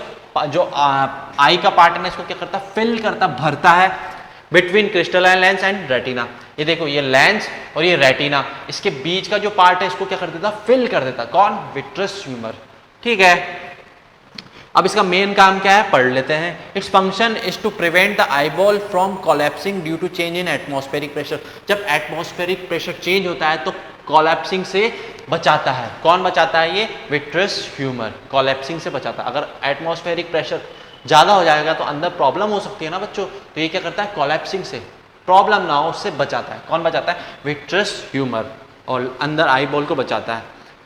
जो आई का पार्ट है ना, इसको क्या करता है, फिल करता, भरता है। Between crystalline lens and retina, ये देखो ये लेंस और ये रेटिना, इसके बीच का जो पार्ट है इसको क्या कर देता, फिल कर देता। कौन, विट्रस ह्यूमर। ठीक है, अब इसका मेन काम क्या है, पढ़ लेते हैं। Its function is to prevent the eyeball from collapsing due to change in atmospheric pressure. जब एटमॉस्फेरिक प्रेशर चेंज होता है तो कोलैप्सिंग से बचाता है। कौन बचाता है, ये विट्रस ह्यूमर कोलैप्सिंग से बचाता है। अगर एटमॉस्फेरिक प्रेशर ज़्यादा हो जाएगा तो अंदर प्रॉब्लम हो सकती है ना बच्चों, तो ये क्या करता है, कोलैप्सिंग से प्रॉब्लम ना हो उससे बचाता है। कौन बचाता है, विट्रस ह्यूमर, और अंदर आई बॉल को बचाता है।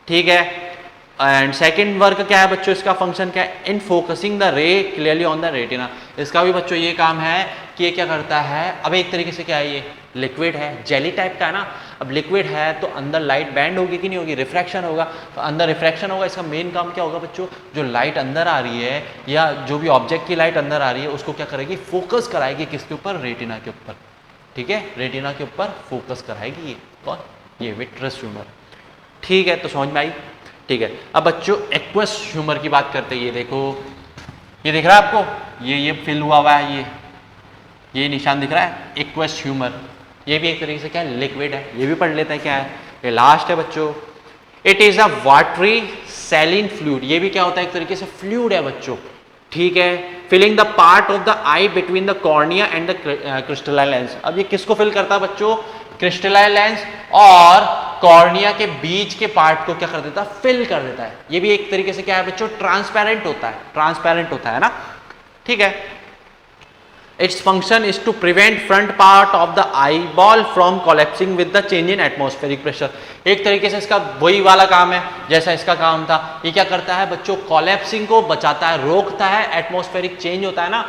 ठीक है, एंड सेकेंड वर्क क्या है बच्चों, इसका फंक्शन क्या है, in focusing the ray clearly on the retina. इसका भी बच्चों ये काम है कि ये क्या करता है, अब एक तरीके से क्या है, ये लिक्विड है, जेली टाइप का है ना, अब लिक्विड है तो अंदर लाइट बैंड होगी कि नहीं होगी, रिफ्रैक्शन होगा, तो अंदर रिफ्रैक्शन होगा। इसका मेन काम क्या होगा बच्चों, जो लाइट अंदर आ रही है या जो भी ऑब्जेक्ट की लाइट अंदर आ रही है उसको क्या करेगी, फोकस कराएगी किसके ऊपर, रेटिना के ऊपर। ठीक है, रेटिना के ऊपर फोकस कराएगी। ये कौन, ये विट्रस ह्यूमर। ठीक है, तो समझ में आई? ठीक है, अब बच्चों एक्वस ह्यूमर की बात करते हैं। ये देखो, ये दिख रहा है आपको, ये फिल हुआ है, ये निशान दिख रहा है, एक्वस ह्यूमर। ये भी एक तरीके से क्या है, लिक्विड है। ये भी पढ़ लेते हैं क्या है, ये लास्ट है बच्चों। It is a watery saline fluid. ये भी क्या होता है, एक तरीके से फ्लूइड है बच्चों। ठीक है, filling the part of the eye between the cornea and the crystalline lens. अब ये किसको फिल करता है बच्चों, क्रिस्टलाइन लेंस और कॉर्निया के बीच के पार्ट को क्या कर देता है, फिल कर देता है। ये भी एक तरीके से क्या है बच्चों, ट्रांसपेरेंट होता है, ट्रांसपेरेंट होता है ना। ठीक है, it's function is to prevent front part of the eye ball from collapsing with the change in atmospheric pressure. एक तरीके से इसका वही वाला काम है जैसा इसका काम था। ये क्या करता है बच्चों, कोलैप्सिंग को बचाता है, रोकता है, एटमॉस्फेरिक चेंज होता है ना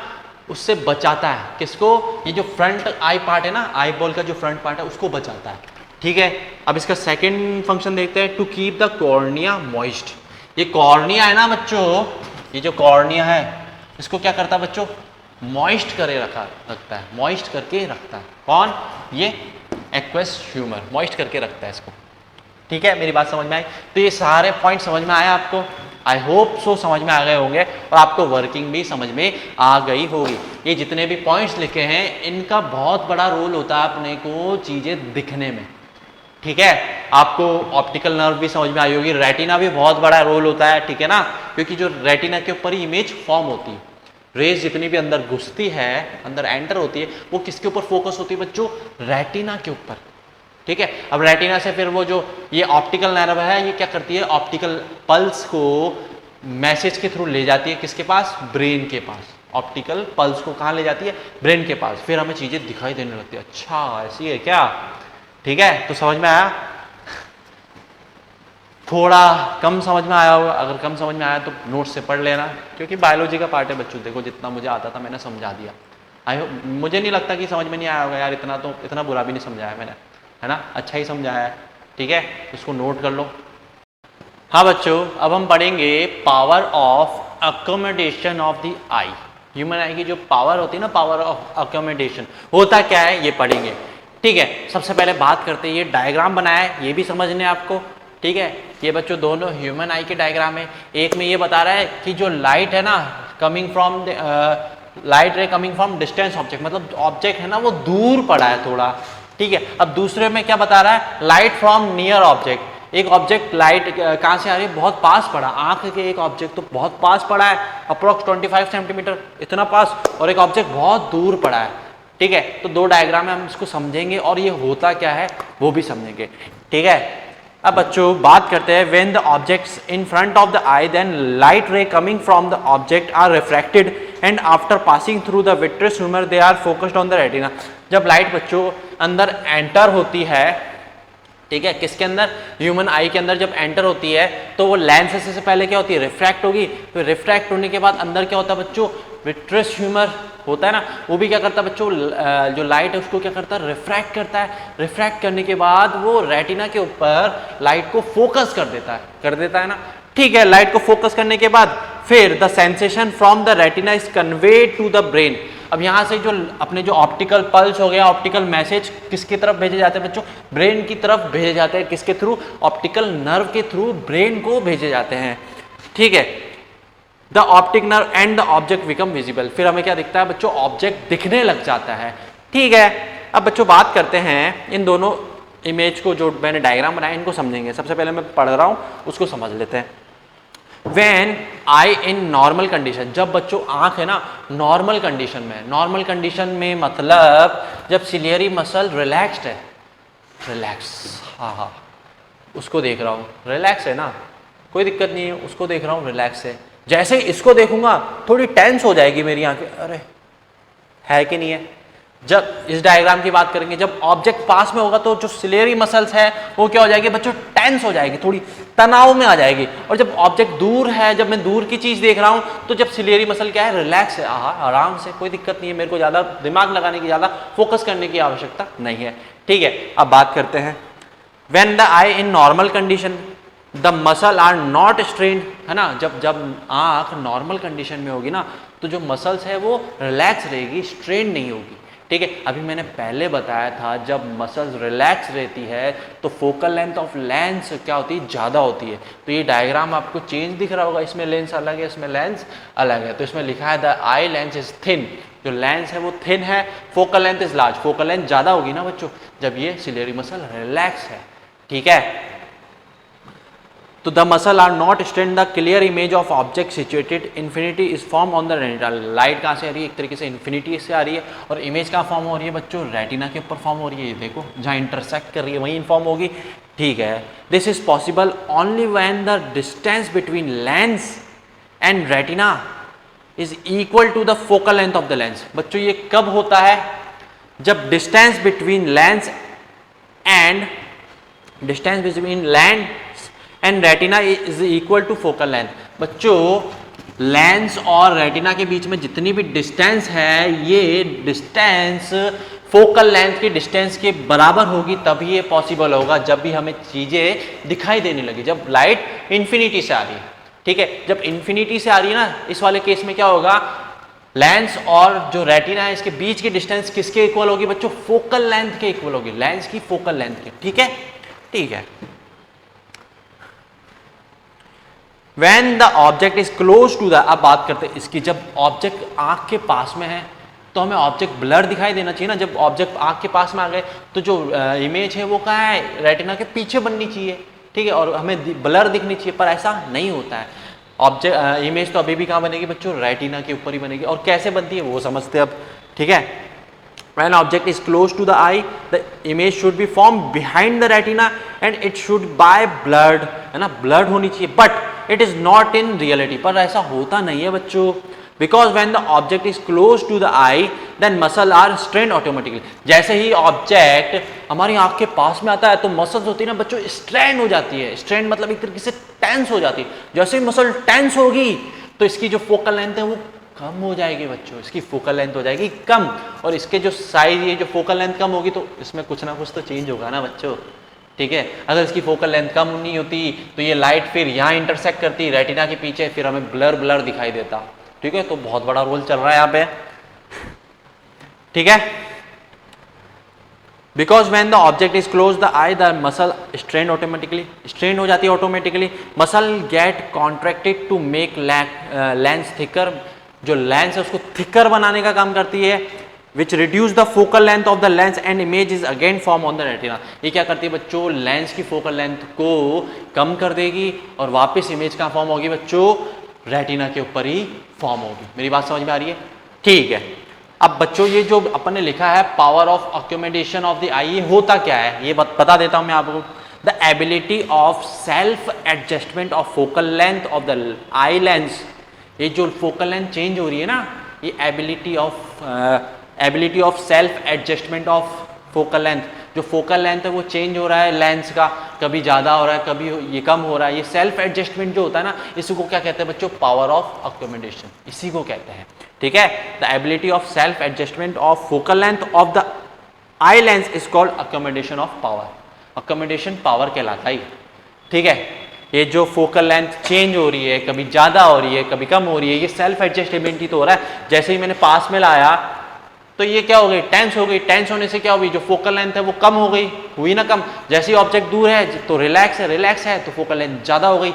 उससे बचाता है। किसको, ये जो फ्रंट आई पार्ट है ना, आई बॉल का जो फ्रंट पार्ट है उसको बचाता है। ठीक है, अब इसका सेकंड फंक्शन देखते हैं, to keep the cornea moist. ये कॉर्निया है ना बच्चों, ये जो कॉर्निया है इसको क्या करता है बच्चों, मॉइस्ट करे रखता है, मॉइस्ट करके रखता है। कौन, ये एक्वस ह्यूमर मॉइस्ट करके रखता है इसको। ठीक है, मेरी बात समझ में आई? तो ये सारे पॉइंट समझ में आया आपको, आई होप सो समझ में आ गए होंगे और आपको वर्किंग भी समझ में आ गई होगी। ये जितने भी पॉइंट्स लिखे हैं इनका बहुत बड़ा रोल होता है अपने को चीज़ें दिखने में। ठीक है, आपको ऑप्टिकल नर्व भी समझ में आई होगी, रेटिना भी बहुत बड़ा रोल होता है। ठीक है ना, क्योंकि जो रेटिना के ऊपर ही इमेज फॉर्म होती है, रेज जितनी भी अंदर घुसती है, अंदर एंटर होती है, वो किसके ऊपर फोकस होती है बच्चों, रेटिना के ऊपर। ठीक है, अब रेटिना से फिर वो जो ये ऑप्टिकल नर्व है ये क्या करती है, ऑप्टिकल पल्स को मैसेज के थ्रू ले जाती है किसके पास, ब्रेन के पास। ऑप्टिकल पल्स को कहाँ ले जाती है, ब्रेन के पास। फिर हमें चीजें दिखाई देने लगती है। अच्छा ऐसी है क्या? ठीक है, तो समझ में आया? थोड़ा कम समझ में आया होगा, अगर कम समझ में आया तो नोट से पढ़ लेना, क्योंकि बायोलॉजी का पार्ट है बच्चों। देखो जितना मुझे आता था मैंने समझा दिया। मुझे नहीं लगता कि समझ में नहीं आया होगा यार, इतना बुरा भी नहीं समझाया मैंने, है ना, अच्छा ही समझाया है। ठीक है, इसको नोट कर लो। हाँ बच्चों, अब हम पढ़ेंगे power of accommodation of the I. Human आई की जो पावर होती है ना, पावर ऑफ अकोमोडेशन होता क्या है ये पढ़ेंगे। ठीक है, सबसे पहले बात करते हैं, ये डायग्राम बनाया है ये भी समझने आपको। ठीक है, ये बच्चों दोनों ह्यूमन आई के डायग्राम है। एक में ये बता रहा है कि जो लाइट है ना coming from light ray coming from distance object, मतलब ऑब्जेक्ट है ना वो दूर पड़ा है थोड़ा, ठीक है। अब दूसरे में क्या बता रहा है, लाइट फ्रॉम नियर ऑब्जेक्ट, एक ऑब्जेक्ट लाइट कहाँ से आ रही है, बहुत पास पड़ा, आंख के एक ऑब्जेक्ट तो बहुत पास पड़ा है, अप्रोक्स 25 सेंटीमीटर इतना पास, और एक ऑब्जेक्ट बहुत दूर पड़ा है, ठीक है। तो दो डायग्राम में हम इसको समझेंगे और ये होता क्या है वो भी समझेंगे, ठीक है। अब बच्चों बात करते हैं, when the objects in front of the eye then light ray coming from the object are refracted and after passing through the vitreous humour they are focused on the retina. जब लाइट बच्चों अंदर enter होती है, ठीक है, किसके अंदर, human आई के अंदर जब एंटर होती है तो वो लेंस से पहले क्या होती है, रिफ्रैक्ट होगी, फिर रिफ्रैक्ट होने के बाद अंदर क्या होता है बच्चों, विट्रियस ह्यूमर होता है ना, वो भी क्या करता है बच्चों, जो लाइट है उसको क्या करता है, रिफ्रैक्ट करता है, रिफ्रैक्ट करने के बाद वो रेटिना के ऊपर लाइट को फोकस कर देता है ना, ठीक है। लाइट को फोकस करने के बाद फिर the sensation from the retina is conveyed to the brain. अब यहाँ से जो अपने जो ऑप्टिकल पल्स हो गया, ऑप्टिकल मैसेज किसकी तरफ भेजे जाते हैं बच्चों, ब्रेन की तरफ भेजे जाते हैं, किसके थ्रू, ऑप्टिकल नर्व के थ्रू ब्रेन को भेजे जाते हैं, ठीक है। The optic nerve and the object become visible, फिर हमें क्या दिखता है बच्चों, ऑब्जेक्ट दिखने लग जाता है, ठीक है। अब बच्चों बात करते हैं इन दोनों इमेज को, जो मैंने डायग्राम बनाया इनको समझेंगे। सबसे पहले मैं पढ़ रहा हूँ उसको समझ लेते हैं। When I in normal condition, जब बच्चों आंख है ना नॉर्मल कंडीशन में, नॉर्मल कंडीशन में मतलब जब सिलियरी मसल रिलैक्स्ड है, रिलैक्स, हाँ, उसको देख रहा हूँ, रिलैक्स है ना, कोई दिक्कत नहीं है, उसको देख रहा हूँ रिलैक्स है। जैसे ही इसको देखूंगा थोड़ी टेंस हो जाएगी मेरी आंखें, अरे है कि नहीं है। जब इस डायग्राम की बात करेंगे, जब ऑब्जेक्ट पास में होगा तो जो सिलेरी मसल्स है वो क्या हो जाएगी बच्चों, टेंस हो जाएगी, थोड़ी तनाव में आ जाएगी। और जब ऑब्जेक्ट दूर है, जब मैं दूर की चीज देख रहा हूं तो जब सिलेरी मसल क्या है, रिलैक्स है, आराम से, कोई दिक्कत नहीं है, मेरे को ज्यादा दिमाग लगाने की, ज्यादा फोकस करने की आवश्यकता नहीं है, ठीक है। अब बात करते हैं, when the eye in normal condition the muscle are not strained, है ना, जब आंख नॉर्मल कंडीशन में होगी ना तो जो मसल्स है वो रिलैक्स रहेगी, स्ट्रेन नहीं होगी, ठीक है। अभी मैंने पहले बताया था जब मसल्स रिलैक्स रहती है तो फोकल लेंथ ऑफ लेंस क्या होती है, ज़्यादा होती है। तो ये डायग्राम आपको चेंज दिख रहा होगा, इसमें लेंस अलग है, इसमें लेंस अलग है। तो इसमें लिखा है the eye lens is thin, जो लेंस है वो थिन है, focal length is large, focal length ज़्यादा होगी ना बच्चों जब ये सिलेरी मसल रिलैक्स है, ठीक है। तो the muscle are not strain, the clear image of object situated infinity is form on the retina. Light कहाँ से आ रही है, एक तरीके से इन्फिनिटी से आ रही है, और इमेज कहाँ फॉर्म हो रही है बच्चों, रेटिना के ऊपर फॉर्म हो रही है, ये देखो जहाँ इंटरसेक्ट कर रही है वहीं फॉर्म होगी, ठीक है। This is possible only when the distance between lens and retina is equal to the focal length of the lens. बच्चों ये कब होता है, जब distance between lens and retina is equal to focal length. बच्चों लेंस और retina के बीच में जितनी भी डिस्टेंस है, ये डिस्टेंस फोकल लेंथ की डिस्टेंस के बराबर होगी, तभी ये पॉसिबल होगा जब भी हमें चीजें दिखाई देने लगी, जब लाइट इन्फिनिटी से आ रही है, ठीक है। जब इन्फिनिटी से आ रही है ना, इस वाले केस में क्या होगा, लेंस और जो रेटिना है इसके बीच की डिस्टेंस किसके इक्वल होगी बच्चों, फोकल लेंथ के इक्वल होगी, लेंस की फोकल लेंथ के, ठीक है, ठीक है। When the object is close to the, अब बात करते हैं इसकी, जब ऑब्जेक्ट आंख के पास में है तो हमें ऑब्जेक्ट ब्लर दिखाई देना चाहिए ना, जब ऑब्जेक्ट आंख के पास में आ गए तो जो इमेज है वो कहाँ है, रेटिना के पीछे बननी चाहिए, ठीक है, और हमें ब्लर दिखनी चाहिए, पर ऐसा नहीं होता है। ऑब्जेक्ट इमेज तो अभी भी कहाँ बनेगी बच्चों, रेटिना के ऊपर ही बनेगी, और कैसे बनती है वो समझते हैं अब, ठीक है। When object is close to the eye, the image should be formed behind the retina and it should by blurred, है ना, blurred होनी चाहिए, but it is not in reality, पर ऐसा होता नहीं है बच्चों, because when the object is close to the eye, then muscle are strained automatically। जैसे ही ऑब्जेक्ट हमारी आंख के पास में आता है तो मसल्स होती है ना बच्चों, स्ट्रेन हो जाती है, स्ट्रेन मतलब एक तरीके से टेंस हो जाती है। जैसे ही मसल टेंस होगी तो इसकी जो फोकल लेंथ है वो कम हो जाएगी बच्चों, इसकी फोकल लेंथ हो जाएगी कम, और इसके जो साइज, ये जो फोकल लेंथ कम होगी तो इसमें कुछ ना कुछ तो चेंज होगा ना बच्चों, ठीक है। अगर इसकी फोकल लेंथ कम नहीं होती तो ये लाइट फिर यहाँ इंटरसेक्ट करती रेटिना के पीछे, फिर हमें ब्लर ब्लर दिखाई देता, ठीक है। तो बहुत बड़ा रोल चल रहा है यहाँ पे, ठीक है। Because when the object is close the eye the muscle strain automatically, strain हो जाती है automatically, muscle get contracted to make lens thicker, जो लेंस है उसको थिकर बनाने का काम करती है, which reduce the focal length of the lens and image is again form on the retina. ये क्या करती है बच्चों, लेंस की फोकल लेंथ को कम कर देगी और वापस इमेज कहाँ फॉर्म होगी बच्चों, रेटिना के ऊपर ही फॉर्म होगी। मेरी बात समझ में आ रही है? ठीक है। अब बच्चों ये जो अपन ने लिखा है power of accumulation of the eye, ये होता क्या है ये बता देता हूं मैं आपको। The ability of self adjustment of focal length of the eye lens, ये जो फोकल लेंथ चेंज हो रही है ना, ये ability of self adjustment of focal length, जो फोकल लेंथ है वो चेंज हो रहा है लेंस का, कभी ज़्यादा हो रहा है कभी ये कम हो रहा है, ये सेल्फ एडजस्टमेंट जो होता है ना, इसी को क्या कहते हैं बच्चों, पावर ऑफ अक्यूमुलेशन, इसी को कहते हैं। ठीक है, the ability of self adjustment of focal length of the eye lens is called accumulation of power, accumulation power कहलाता है। ठीक है, ये जो फोकल लेंथ चेंज हो रही है, कभी ज़्यादा हो रही है कभी कम हो रही है, ये सेल्फ एडजस्टेबिलिटी तो हो रहा है। जैसे ही मैंने पास में लाया तो ये क्या हो गई, टेंस हो गई, टेंस होने से क्या हुई, जो फोकल लेंथ है वो कम हो गई, हुई ना कम। जैसे ही ऑब्जेक्ट दूर है तो रिलैक्स है, रिलैक्स है तो फोकल लेंथ ज़्यादा हो गई।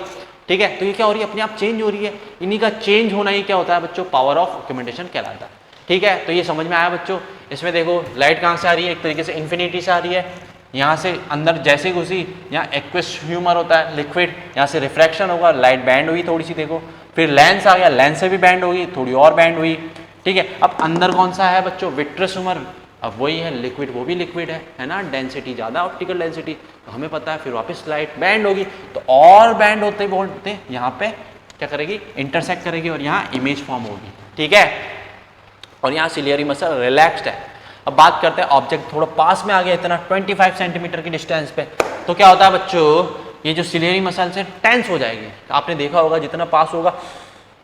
ठीक है, तो ये क्या हो रही है, अपने आप चेंज हो रही है। इन्हीं का चेंज होना ही क्या होता है बच्चों, पावर ऑफ अक्यूमुलेशन कहलाता है। ठीक है, तो ये समझ में आया बच्चों। इसमें देखो लाइट कहाँ से आ रही है, एक तरीके से इन्फिनिटी से आ रही है, यहाँ से अंदर जैसे घुसी, यहाँ एक्विस ह्यूमर होता है लिक्विड, यहाँ से रिफ्रैक्शन होगा, लाइट बैंड हुई थोड़ी सी, देखो फिर लेंस आ गया, लेंस से भी बैंड होगी, थोड़ी और बैंड हुई। ठीक है, अब अंदर कौन सा है बच्चों, विट्रस ह्यूमर, अब वही है लिक्विड, वो भी लिक्विड है ना, डेंसिटी ज़्यादा, ऑप्टिकल डेंसिटी, तो हमें पता है फिर वापस लाइट बैंड होगी, तो और बैंड होते बोलते यहाँ पे क्या करेगी, इंटरसेक्ट करेगी और यहाँ इमेज फॉर्म होगी। ठीक है, और यहाँ सिलियरी मसल रिलैक्स्ड है। अब बात करते हैं ऑब्जेक्ट थोड़ा पास में आ गया, इतना 25 सेंटीमीटर की डिस्टेंस पे, तो क्या होता है बच्चों, ये जो सिलियरी मसल से टेंस हो जाएगी। आपने देखा होगा जितना पास होगा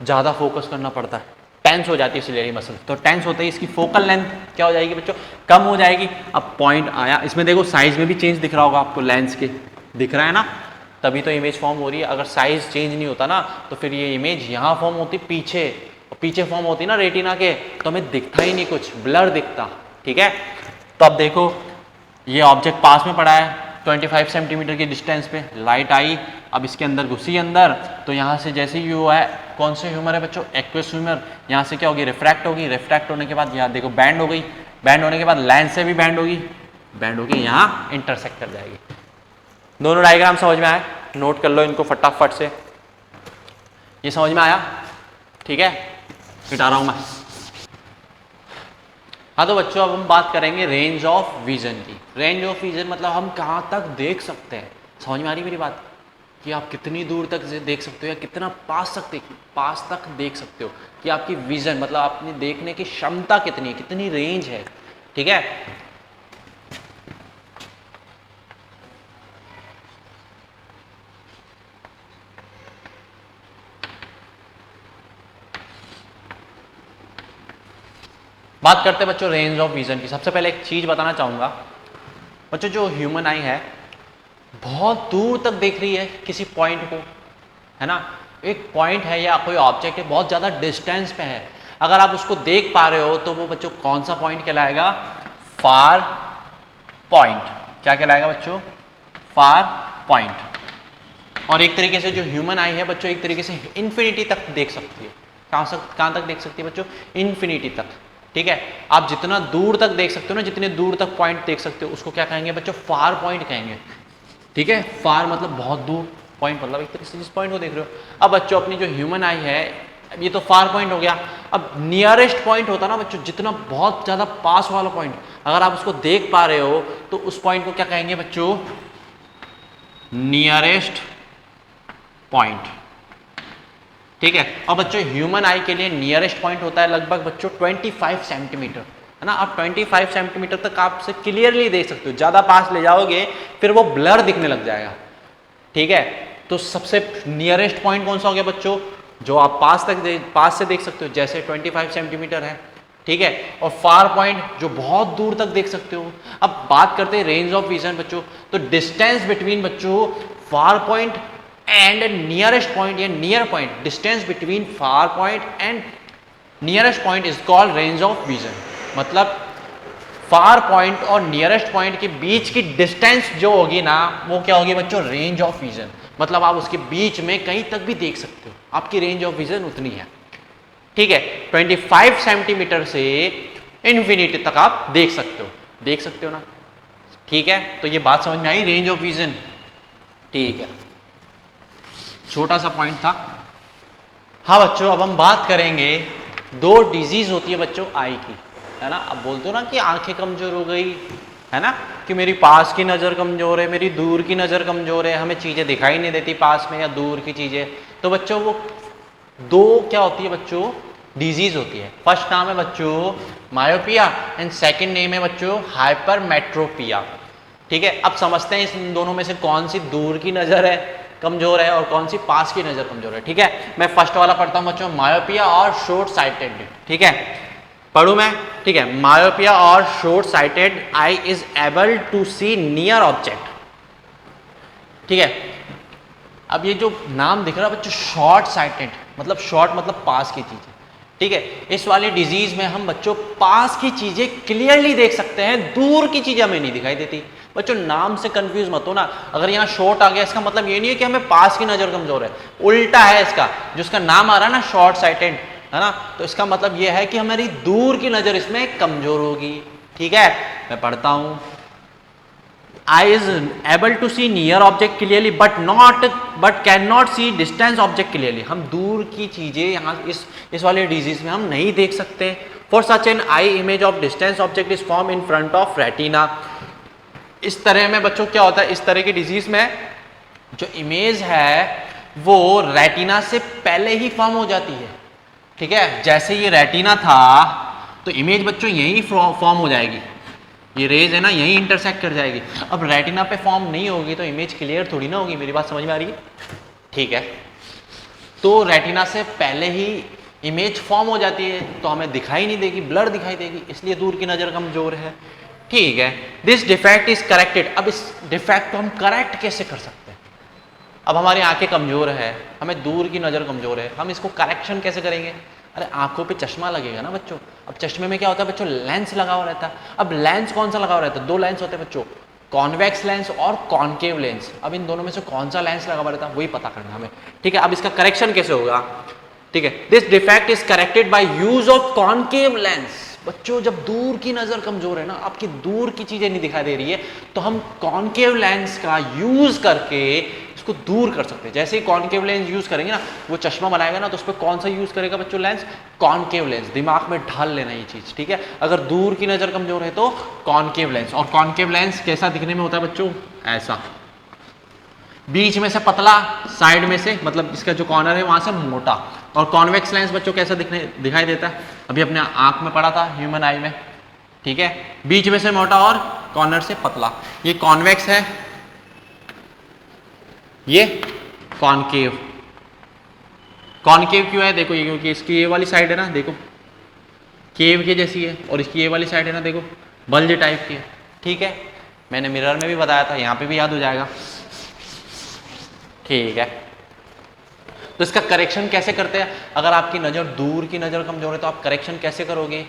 ज़्यादा फोकस करना पड़ता है, टेंस हो जाती है सिलियरी मसल, तो टेंस होते ही इसकी फोकल लेंथ क्या हो जाएगी बच्चों, कम हो जाएगी। अब पॉइंट आया, इसमें देखो साइज में भी चेंज दिख रहा होगा आपको, लेंस के दिख रहा है ना, तभी तो इमेज फॉर्म हो रही है। अगर साइज चेंज नहीं होता ना तो फिर ये इमेज यहाँ फॉर्म होती पीछे, पीछे फॉर्म होती ना रेटिना के, तो हमें दिखता ही नहीं कुछ, ब्लर दिखता। ठीक है, तो अब देखो ये ऑब्जेक्ट पास में पड़ा है 25 सेंटीमीटर की डिस्टेंस पे, लाइट आई, अब इसके अंदर घुसी अंदर, तो यहाँ से जैसे ही वो है, कौन से ह्यूमर है बच्चों, एक्विस ह्यूमर, यहाँ से क्या होगी, रिफ्रैक्ट होगी, रिफ्रैक्ट होने के बाद यहाँ देखो बैंड हो गई, बैंड होने के बाद लेंस से भी बैंड होगी, बैंड होगी यहाँ इंटरसेक्ट कर जाएगी। दोनों डायग्राम समझ में आए, नोट कर लो इनको फटाफट से, ये समझ में आया? ठीक है, मिटा रहा हूँ मैं। हाँ तो बच्चों अब हम बात करेंगे रेंज ऑफ विजन की। रेंज ऑफ विजन मतलब हम कहाँ तक देख सकते हैं, समझ में आ रही मेरी बात, कि आप कितनी दूर तक देख सकते हो या कितना पास तक देख सकते हो, कि आपकी विजन मतलब अपनी देखने की क्षमता कितनी है, कितनी रेंज है। ठीक है, बात करते हैं बच्चों रेंज ऑफ विजन की। सबसे पहले एक चीज बताना चाहूंगा बच्चों, जो ह्यूमन आई है बहुत दूर तक देख रही है किसी पॉइंट को, है ना, एक पॉइंट है या कोई ऑब्जेक्ट है बहुत ज़्यादा डिस्टेंस पे है, अगर आप उसको देख पा रहे हो तो वो बच्चों कौन सा पॉइंट कहलाएगा, फार पॉइंट। क्या कहलाएगा बच्चों, फार पॉइंट। और एक तरीके से जो ह्यूमन आई है बच्चों एक तरीके से इन्फिनिटी तक देख सकती है। कहाँ तक देख सकती है बच्चों, इन्फिनिटी तक। ठीक है, आप जितना दूर तक देख सकते हो ना, जितने दूर तक पॉइंट देख सकते हो उसको क्या कहेंगे बच्चों, फार पॉइंट कहेंगे। ठीक है, फार मतलब बहुत दूर, पॉइंट मतलब एक तरीके से जिस पॉइंट को देख रहे हो। अब बच्चों अपनी जो ह्यूमन आई है, अब ये तो फार पॉइंट हो गया, अब नियरेस्ट पॉइंट होता ना बच्चों, जितना बहुत ज़्यादा पास वाला पॉइंट, अगर आप उसको देख पा रहे हो तो उस पॉइंट को क्या कहेंगे बच्चों, नियरेस्ट पॉइंट। ठीक है, अब बच्चों ह्यूमन आई के लिए नियरेस्ट पॉइंट होता है लगभग बच्चों 25 सेंटीमीटर, है ना। आप 25 सेंटीमीटर तक आपसे क्लियरली देख सकते हो, ज़्यादा पास ले जाओगे फिर वो ब्लर दिखने लग जाएगा। ठीक है, तो सबसे नियरेस्ट पॉइंट कौन सा हो गया बच्चों, जो आप पास से देख सकते हो, जैसे 25 सेंटीमीटर है। ठीक है, और फार पॉइंट जो बहुत दूर तक देख सकते हो। अब बात करते हैं रेंज ऑफ विजन बच्चों, तो डिस्टेंस बिटवीन बच्चों far point and nearest point या near point, distance between far point and nearest point is called range of vision. मतलब फार पॉइंट और नियरेस्ट पॉइंट के बीच की डिस्टेंस जो होगी ना, वो क्या होगी बच्चों, रेंज ऑफ विजन। मतलब आप उसके बीच में कहीं तक भी देख सकते हो, आपकी रेंज ऑफ विजन उतनी है। ठीक है, 25 सेंटीमीटर से इन्फिनिटी तक आप देख सकते हो ना। ठीक है, तो ये बात समझ में आई, रेंज ऑफ विजन। ठीक है, छोटा सा पॉइंट था। हाँ बच्चों, अब हम बात करेंगे, दो डिजीज होती है बच्चों आई की, है ना। अब बोलते हो ना कि आंखें कमजोर हो गई, है ना, कि मेरी पास की नज़र कमजोर है, मेरी दूर की नज़र कमजोर है, हमें चीज़ें दिखाई नहीं देती पास में या दूर की चीज़ें। तो बच्चों वो दो क्या होती है बच्चों, डिजीज होती है। फर्स्ट नाम है बच्चों मायोपिया एंड सेकंड नेम है बच्चों हाइपरमेट्रोपिया। ठीक है, अब समझते हैं इन दोनों में से कौन सी दूर की नज़र है कमजोर है और कौन सी पास की नज़र कमजोर है। ठीक है, मैं फर्स्ट वाला पढ़ता हूँ बच्चों, मायोपिया और शॉर्ट साइटेड। ठीक है, पढ़ूँ मैं। ठीक है, मायोपिया और short sighted eye is able to see near object. ठीक है, अब ये जो नाम दिख रहा है बच्चों शॉर्ट साइटेड, मतलब शॉर्ट मतलब पास की चीजें। ठीक है, इस वाली डिजीज में हम बच्चों पास की चीजें क्लियरली देख सकते हैं, दूर की चीजें हमें नहीं दिखाई देती। बच्चों नाम से कंफ्यूज मत हो ना, अगर यहाँ शॉर्ट आ गया इसका मतलब ये नहीं है कि हमें पास की नजर कमजोर है, उल्टा है इसका। जो इसका नाम आ रहा है ना शॉर्ट साइटेड, है ना, तो इसका मतलब ये है कि हमारी दूर की नजर इसमें कमजोर होगी। ठीक है, मैं पढ़ता हूं, eye is able to see near object clearly but can not see distance object clearly. हम दूर की चीजें यहाँ इस वाले डिजीज में हम नहीं देख सकते। For such an I image of distance object is form in front of retina. इस तरह में बच्चों क्या होता है, इस तरह की डिजीज में जो इमेज है वो रेटिना से पहले ही फॉर्म हो जाती है। ठीक है, जैसे ये रेटिना था तो इमेज बच्चों यही फॉर्म हो जाएगी, ये रेज है ना यही इंटरसेक्ट कर जाएगी। अब रेटिना पे फॉर्म नहीं होगी तो इमेज क्लियर थोड़ी ना होगी। मेरी बात समझ में आ रही है? ठीक है, तो रेटिना से पहले ही इमेज फॉर्म हो जाती है तो हमें दिखाई नहीं देगी, ब्लर दिखाई देगी, इसलिए दूर की नज़र कमजोर है। ठीक है, दिस डिफेक्ट इज करेक्टेड। अब इस डिफेक्ट को हम करेक्ट कैसे कर सकते हैं? अब हमारी आंखें कमजोर है, हमें दूर की नज़र कमजोर है, हम इसको करेक्शन कैसे करेंगे? अरे आंखों पे चश्मा लगेगा ना बच्चों। अब चश्मे में क्या होता है बच्चों, लेंस लगा हुआ रहता है। अब लेंस कौन सा लगा हुआ रहता है? दो लेंस होते हैं बच्चों, कॉन्वेक्स लेंस और कॉनकेव लेंस। अब इन दोनों में से कौन सा लेंस लगा हुआ रहता है वही पता करना हमें। ठीक है, अब इसका करेक्शन कैसे होगा? ठीक है, this defect is corrected by use of concave lens. बच्चों जब दूर की नजर कमजोर है ना, आपकी दूर की चीजें नहीं दिखाई दे रही है, तो हम कॉनकेव लेंस का यूज करके इसको दूर कर सकते हैं। जैसे ही कॉनकेव लेंस यूज करेंगे ना, वो चश्मा बनाएगा ना, तो उस पर कौन सा यूज करेगा बच्चों? Lens, concave lens. दिमाग में ढाल लेना ये चीज। ठीक है, अगर दूर की नजर कमजोर है तो कॉनकेव लेंस। और कॉनकेव लेंस कैसा दिखने में होता है बच्चों? ऐसा, बीच में से पतला, साइड में से मतलब इसका जो कॉर्नर है वहां से मोटा। और कॉन्वेक्स लेंस बच्चों कैसा दिखाई देता है? अभी अपने आंख में पढ़ा था, ह्यूमन आई में। ठीक है, बीच में से मोटा और कॉर्नर से पतला, ये कॉन्वेक्स है, ये कॉनकेव। कॉनकेव क्यों है? देखो ये क्योंकि इसकी ये वाली साइड है ना, देखो केव के जैसी है, और इसकी ये वाली साइड है ना, देखो बल्ज टाइप की है। ठीक है, मैंने मिरर में भी बताया था, यहाँ पे भी याद हो जाएगा। ठीक है, तो इसका करेक्शन कैसे करते हैं? अगर आपकी नज़र दूर की नज़र कमजोर है तो आप करेक्शन कैसे करोगे?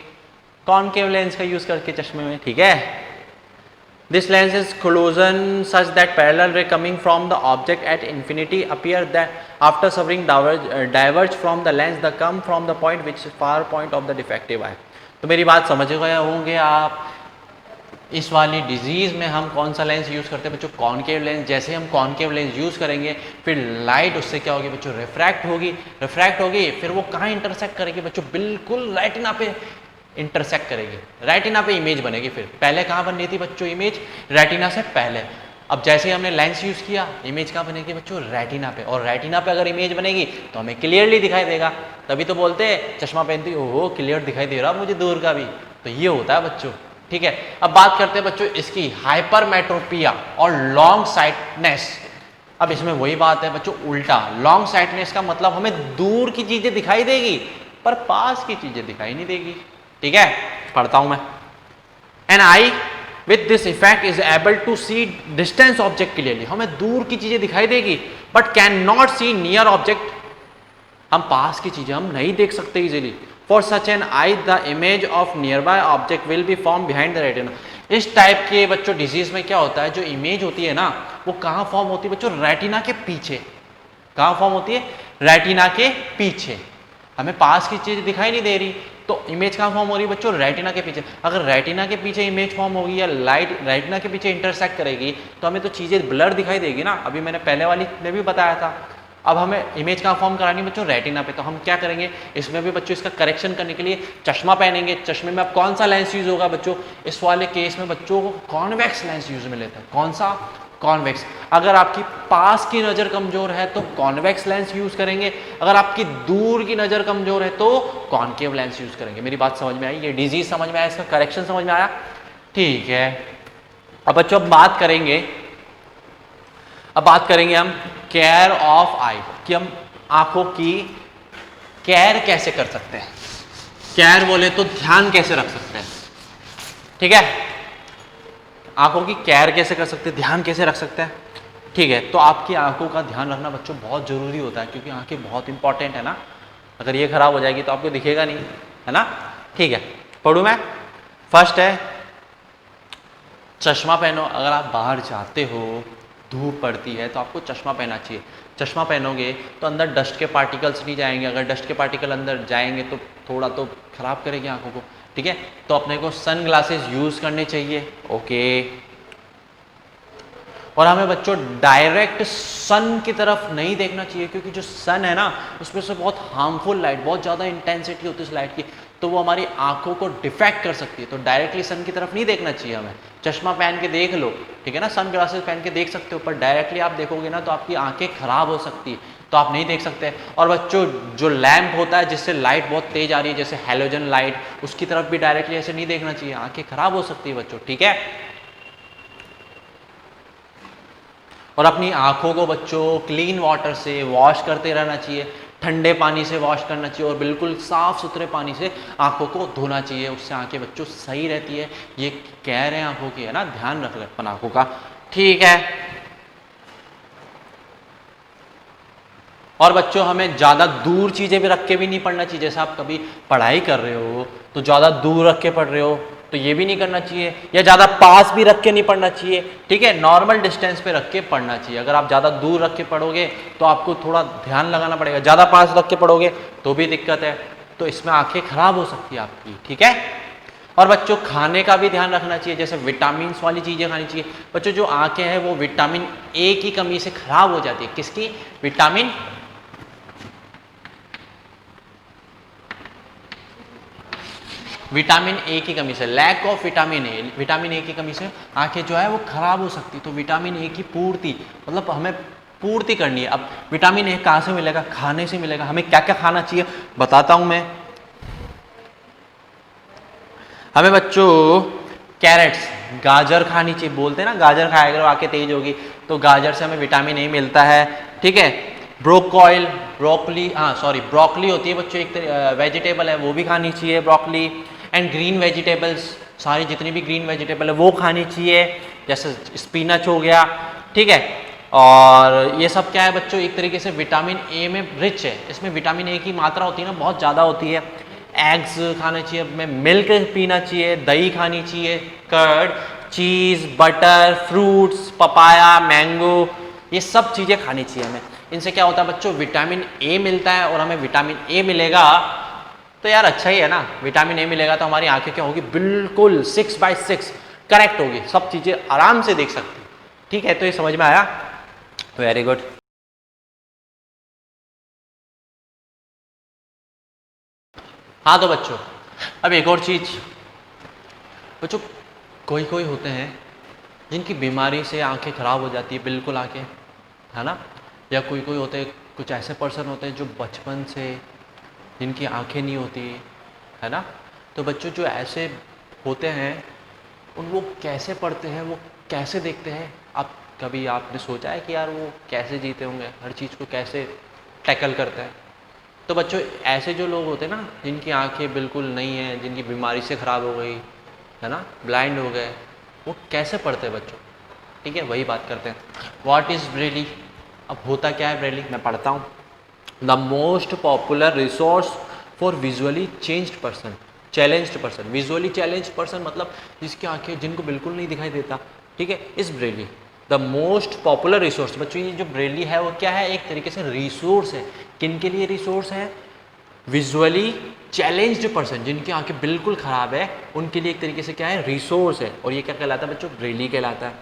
कॉनकेव लेंस का यूज करके चश्मे में। ठीक है, this lens is chosen such that parallel ray coming from the object at infinity appear that after suffering diverge from the lens the come from the point which far point of the defective eye. तो मेरी बात समझ गए होंगे आप। इस वाली disease में हम कौन सा लेंस यूज़ करते हैं बच्चों? Concave lens. जैसे हम कॉनकेव लेंस यूज़ करेंगे फिर लाइट उससे क्या होगी बच्चों? रिफ्रैक्ट होगी, फिर वो कहाँ इंटरसेक्ट करेगी बच्चों? बिल्कुल रेटिना पे इंटरसेक्ट करेगी, रेटिना पे इमेज बनेगी। फिर पहले कहाँ बन रही थी बच्चों इमेज? रेटिना से पहले। अब जैसे ही हमने लेंस यूज़ किया, इमेज कहाँ बनेगी बच्चों? रेटिना पे। और रेटिना पे अगर इमेज बनेगी तो हमें क्लियरली दिखाई देगा। तभी तो बोलते हैं चश्मा पहनती ओहो क्लियर दिखाई दे रहा मुझे दूर का भी। तो ये होता है बच्चों। ठीक है, अब बात करते हैं बच्चों इसकी हाइपरमेट्रोपिया और लॉन्ग साइटनेस। अब इसमें वही बात है बच्चों, उल्टा। लॉन्ग साइटनेस का मतलब हमें दूर की चीजें दिखाई देगी पर पास की चीजें दिखाई नहीं देगी। ठीक है, पढ़ता हूं मैं। An eye with this effect is able to see distance object clearly. हमें दूर की चीजें दिखाई देगी but can not see near object. हम पास की चीजें हम नहीं देख सकते easily. For such an eye the image of near by object will be form behind the retina. इस टाइप के बच्चों डिजीज में क्या होता है, जो इमेज होती है ना वो कहाँ फॉर्म होती है बच्चों, रेटिना के पीछे। कहाँ फॉर्म होती है, रेटिना के पीछे। हमें पास की चीज दिखाई नहीं दे रही तो इमेज कहाँ फॉर्म हो रही है बच्चों, रेटिना के पीछे। अगर रेटिना के पीछे इमेज फॉर्म होगी या लाइट रेटिना के पीछे इंटरसेक्ट करेगी तो हमें तो चीजें ब्लर दिखाई देगी ना। अभी मैंने पहले वाली में भी बताया था। अब हमें इमेज कहाँ फॉर्म करानी बच्चों, रेटिना पे। तो हम क्या करेंगे, इसमें भी बच्चों इसका करेक्शन करने के लिए चश्मा पहनेंगे। चश्मे में अब कौन सा लेंस यूज होगा बच्चों, इस वाले केस में बच्चों को कॉन्वेक्स लेंस यूज में लेता है। कौन सा, कॉन्वेक्स। अगर आपकी पास की नज़र कमजोर है तो कॉन्वेक्स लेंस यूज करेंगे, अगर आपकी दूर की नज़र कमजोर है तो कॉनकेव लेंस यूज करेंगे। मेरी बात समझ में आई, ये डिजीज समझ में आया, इसका करेक्शन समझ में आया, ठीक है। अब बच्चों अब बात करेंगे हम केयर ऑफ आई, कि हम आंखों की केयर कैसे कर सकते हैं। केयर बोले तो ध्यान कैसे रख सकते हैं, ठीक है। आंखों की केयर कैसे कर सकते हैं, ध्यान कैसे रख सकते हैं, ठीक है। तो आपकी आंखों का ध्यान रखना बच्चों बहुत जरूरी होता है, क्योंकि आंखें बहुत इंपॉर्टेंट है ना। अगर ये खराब हो जाएगी तो आपको दिखेगा नहीं, है ना, ठीक है। पढ़ूं मैं, फर्स्ट है चश्मा पहनो। अगर आप बाहर जाते हो, धूप पड़ती है तो आपको चश्मा पहनना चाहिए। चश्मा पहनोगे तो अंदर डस्ट के पार्टिकल्स नहीं जाएंगे। अगर डस्ट के पार्टिकल अंदर जाएंगे तो थोड़ा तो खराब करेंगे आंखों को, ठीक है। तो अपने को सन ग्लासेस यूज करने चाहिए, ओके। और हमें बच्चों डायरेक्ट सन की तरफ नहीं देखना चाहिए, क्योंकि जो सन है ना उसमें से बहुत हार्मफुल लाइट, बहुत ज़्यादा इंटेंसिटी होती है उस लाइट की, तो वो हमारी आंखों को डिफेक्ट कर सकती है। तो डायरेक्टली सन की तरफ नहीं देखना चाहिए हमें। चश्मा पहन के देख लो, ठीक है ना, सन ग्लासेस पहन के देख सकते हो, पर डायरेक्टली आप देखोगे ना तो आपकी आंखें खराब हो सकती है, तो आप नहीं देख सकते। और बच्चों जो लैंप होता है जिससे लाइट बहुत तेज आ रही है, जैसे हैलोजन लाइट, उसकी तरफ भी डायरेक्टली ऐसे नहीं देखना चाहिए, आंखें खराब हो सकती है बच्चों, ठीक है। और अपनी आंखों को बच्चों क्लीन वाटर से वॉश करते रहना चाहिए, ठंडे पानी से वॉश करना चाहिए, और बिल्कुल साफ सुथरे पानी से आंखों को धोना चाहिए। उससे आंखें बच्चों सही रहती है। ये कह रहे हैं आंखों की, है ना, ध्यान रख अपन आंखों का, ठीक है। और बच्चों हमें ज़्यादा दूर चीज़ें भी रख के भी नहीं पढ़ना चाहिए। जैसे आप कभी पढ़ाई कर रहे हो तो ज़्यादा दूर रख के पढ़ रहे हो तो ये भी नहीं करना चाहिए, या ज़्यादा पास भी रख के नहीं पढ़ना चाहिए, ठीक है। नॉर्मल डिस्टेंस पे रख के पढ़ना चाहिए। अगर आप ज़्यादा दूर रख के पढ़ोगे तो आपको थोड़ा ध्यान लगाना पड़ेगा, ज़्यादा पास रख के पढ़ोगे तो भी दिक्कत है, तो इसमें आंखें खराब हो सकती है आपकी, ठीक है। और बच्चों खाने का भी ध्यान रखना चाहिए, जैसे विटामिन वाली चीज़ें खानी चाहिए। बच्चों जो आंखें हैं वो विटामिन ए की कमी से खराब हो जाती है। किसकी, विटामिन ए की कमी से, लैक ऑफ विटामिन ए की कमी से आंखें जो है वो खराब हो सकती है। तो विटामिन ए की पूर्ति, मतलब हमें पूर्ति करनी है। अब विटामिन ए कहाँ से मिलेगा, खाने से मिलेगा। हमें क्या क्या खाना चाहिए बताता हूं मैं। हमें बच्चों कैरेट्स, गाजर खानी चाहिए। बोलते हैं ना गाजर खाया करो आंखें तेज होगी, तो गाजर से हमें विटामिन ए मिलता है, ठीक है। ब्रोकॉइल, ब्रोकली होती है बच्चों, एक वेजिटेबल है, वो भी खानी चाहिए ब्रोकली। एंड ग्रीन वेजिटेबल्स, सारी जितनी भी ग्रीन वेजिटेबल है वो खानी चाहिए, जैसे स्पिनच हो गया, ठीक है। और ये सब क्या है बच्चों, एक तरीके से विटामिन ए में रिच है। इसमें विटामिन ए की मात्रा होती है ना बहुत ज़्यादा होती है। एग्स खाने चाहिए, में मिल्क पीना चाहिए, दही खानी चाहिए, कर्ड, चीज़, बटर, फ्रूट्स, पपाया, मैंगो, ये सब चीज़ें खानी चाहिए हमें। इनसे क्या होता है बच्चों, विटामिन ए मिलता है, और हमें विटामिन ए मिलेगा तो यार अच्छा ही है ना। विटामिन ए मिलेगा तो हमारी आंखें क्या होगी, बिल्कुल 6/6 करेक्ट होगी, सब चीज़ें आराम से देख सकती, ठीक है। तो ये समझ में आया, वेरी गुड। हाँ तो बच्चों अब एक और चीज़, बच्चों कोई कोई होते हैं जिनकी बीमारी से आंखें खराब हो जाती है, बिल्कुल आंखें, है ना। या कोई कोई होते हैं, कुछ ऐसे पर्सन होते हैं जो बचपन से जिनकी आंखें नहीं होती, है ना। तो बच्चों जो ऐसे होते हैं उन वो कैसे पढ़ते हैं, वो कैसे देखते हैं। आप कभी आपने सोचा है कि यार वो कैसे जीते होंगे, हर चीज़ को कैसे टैकल करते हैं। तो बच्चों ऐसे जो लोग होते हैं ना, जिनकी आंखें बिल्कुल नहीं हैं, जिनकी बीमारी से ख़राब हो गई, है ना, ब्लाइंड हो गए, वो कैसे पढ़ते हैं बच्चों, ठीक है। वही बात करते हैं। What is Braille. अब होता क्या है ब्रेली, मैं पढ़ता हूँ। The most popular resource for visually changed person, challenged person. Visually challenged person मतलब जिसकी आंखें, जिनको बिल्कुल नहीं दिखाई देता, ठीक है, इस Braille. The most popular resource, बच्चों ये जो ब्रेली है वो क्या है, एक तरीके से रिसोर्स है। किन के लिए रिसोर्स है? विजुअली चैलेंज्ड पर्सन, जिनकी आंखें बिल्कुल खराब है, उनके लिए एक तरीके से क्या है, रिसोर्स है। और ये क्या कहलाता है बच्चों? ब्रेली कहलाता है।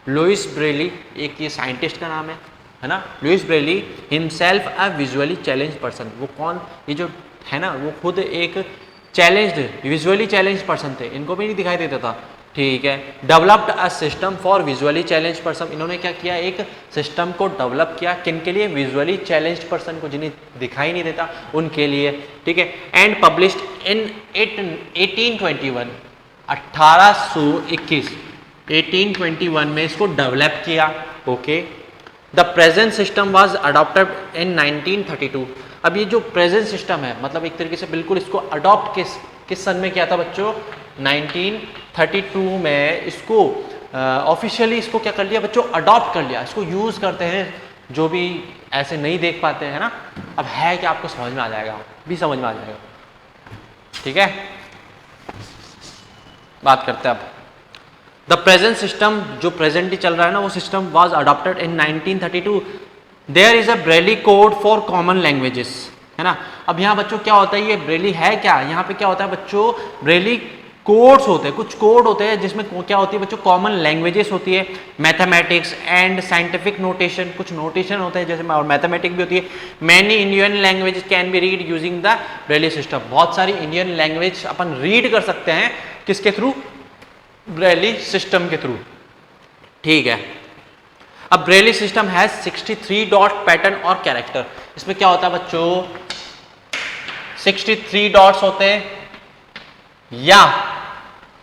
लुइस ब्रेली एक ये साइंटिस्ट का नाम है ना। Louis Braille himself a visually challenge person. वो कौन, ये जो है ना, वो खुद एक चैलेंज्ड, विजुअली चैलेंज पर्सन थे, इनको भी नहीं दिखाई देता था, ठीक है। Developed a system for visually challenge person, इन्होंने क्या किया, एक सिस्टम को डेवलप किया, किन के लिए? विजुअली चैलेंज पर्सन को, जिन्हें दिखाई नहीं देता उनके लिए, ठीक है। एंड पब्लिश्ड इन 1821, 1821 1821 में इसको डेवलप किया, okay. The present system was adopted in 1932। अब ये जो प्रेजेंट सिस्टम है, मतलब एक तरीके से बिल्कुल इसको अडॉप्ट किस सन में किया था बच्चों? 1932 में इसको ऑफिशियली इसको क्या कर लिया बच्चों? अडॉप्ट कर लिया। इसको यूज़ करते हैं जो भी ऐसे नहीं देख पाते हैं ना। अब है कि आपको समझ में आ जाएगा, भी समझ में आ जाएगा, ठीक है। बात करते हैं अब द प्रेजेंट सिस्टम, जो प्रेजेंटली चल रहा है ना, वो system was adopted in 1932। There is a Braille code for common languages, है ना। अब यहाँ बच्चों क्या होता है, ये ब्रेली है क्या, यहाँ पे क्या होता है बच्चों? ब्रेली कोड्स होते हैं, कुछ कोड होते हैं जिसमें क्या होती है बच्चों? कॉमन लैंग्वेजेस होती है, मैथमेटिक्स एंड साइंटिफिक नोटेशन, कुछ नोटेशन होते हैं जैसे, और मैथमेटिक्स भी होती है। Many Indian language can be read using the Braille system. बहुत सारी इंडियन लैंग्वेज अपन रीड कर सकते हैं, किसके थ्रू? ब्रेली सिस्टम के थ्रू, ठीक है। अब Braille system has 63 dot pattern और कैरेक्टर। इसमें क्या होता है बच्चों? 63 डॉट्स होते हैं या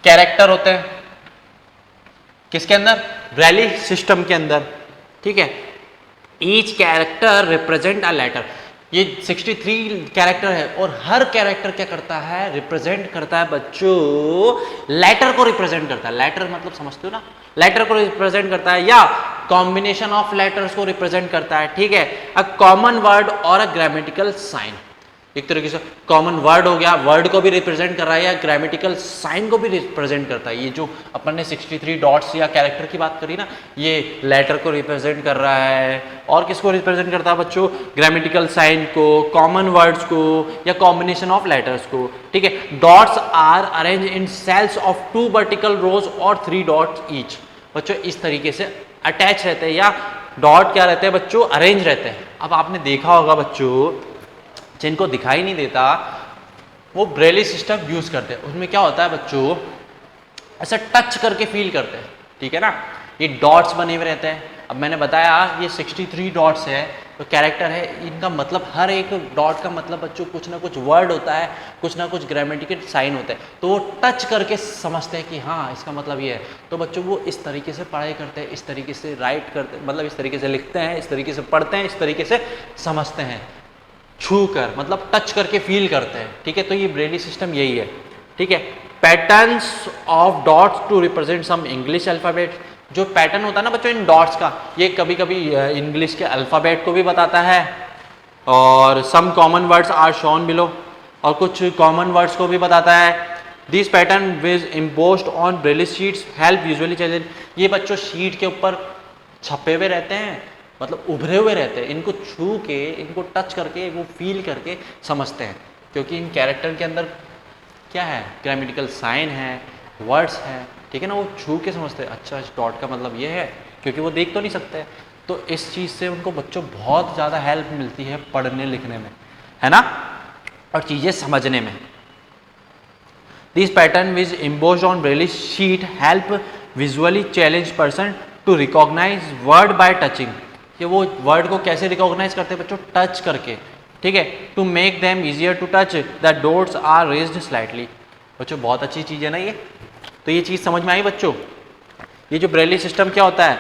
कैरेक्टर होते हैं, किसके अंदर? ब्रेली सिस्टम के अंदर, ठीक है। Each character represent a letter. ये 63 कैरेक्टर है और हर कैरेक्टर क्या करता है? रिप्रेजेंट करता है बच्चों, लेटर को रिप्रेजेंट करता है। लेटर मतलब समझते हो ना, लेटर को रिप्रेजेंट करता है या कॉम्बिनेशन ऑफ लेटर्स को रिप्रेजेंट करता है, ठीक है। अ कॉमन वर्ड और अ ग्रामेटिकल साइन, एक तरीके से कॉमन वर्ड हो गया, वर्ड को भी रिप्रेजेंट कर रहा है या ग्रामेटिकल साइन को भी रिप्रेजेंट करता है। ये जो अपन ने 63 डॉट्स या कैरेक्टर की बात करी ना, ये लेटर को रिप्रेजेंट कर रहा है और किसको रिप्रेजेंट करता है बच्चों? ग्रामेटिकल साइन को, कॉमन वर्ड्स को या कॉम्बिनेशन ऑफ लेटर्स को, ठीक है। Dots are arrange in cells of 2 vertical rows और 3 डॉट्स ईच। बच्चों इस तरीके से अटैच रहते हैं या डॉट क्या रहते हैं बच्चों? अरेंज रहते हैं। अब आपने देखा होगा बच्चों, जिनको दिखाई नहीं देता वो ब्रेली सिस्टम यूज करते हैं, उसमें क्या होता है बच्चों? ऐसा टच करके फील करते हैं, ठीक है ना। ये डॉट्स बने हुए रहते हैं। अब मैंने बताया ये 63 डॉट्स है, तो कैरेक्टर है, इनका मतलब हर एक डॉट का मतलब बच्चों कुछ ना कुछ वर्ड होता है, कुछ ना कुछ ग्रामेटिकल साइन होता है, तो वो टच करके समझते हैं कि हाँ इसका मतलब ये है। तो बच्चों वो इस तरीके से पढ़ाई करते हैं, इस तरीके से राइट करते हैं, मतलब इस तरीके से लिखते हैं, इस तरीके से पढ़ते हैं, इस तरीके से समझते हैं, छू कर मतलब टच करके फील करते हैं, ठीक है। तो ये ब्रेली सिस्टम यही है, ठीक है। Patterns of dots to represent some English alphabet. जो पैटर्न होता है ना बच्चों इन डॉट्स का, ये कभी कभी इंग्लिश के अल्फाबेट को भी बताता है, और some common words are shown below, और कुछ कॉमन वर्ड्स को भी बताता है। This pattern which imposed on Braille sheets help usually challenge. ये बच्चों शीट के ऊपर छपे हुए रहते हैं, मतलब उभरे हुए रहते हैं, इनको छू के, इनको टच करके, वो फील करके समझते हैं, क्योंकि इन कैरेक्टर के अंदर क्या है? ग्रामेटिकल साइन है, वर्ड्स है, ठीक है ना। वो छू के समझते हैं, अच्छा इस डॉट का मतलब ये है, क्योंकि वो देख तो नहीं सकते। तो इस चीज़ से उनको बच्चों बहुत ज़्यादा हेल्प मिलती है पढ़ने लिखने में, है ना, और चीज़ें समझने में। This pattern which imposed on Braille sheet help visually challenge person to recognize word by touching. कि वो वर्ड को कैसे रिकॉग्नाइज करते हैं बच्चों? टच करके, ठीक है। To make them easier to touch the dots are raised slightly. बच्चों बहुत अच्छी चीज़ है ना ये। तो ये चीज़ समझ में आई बच्चों? ये जो ब्रेली सिस्टम क्या होता है,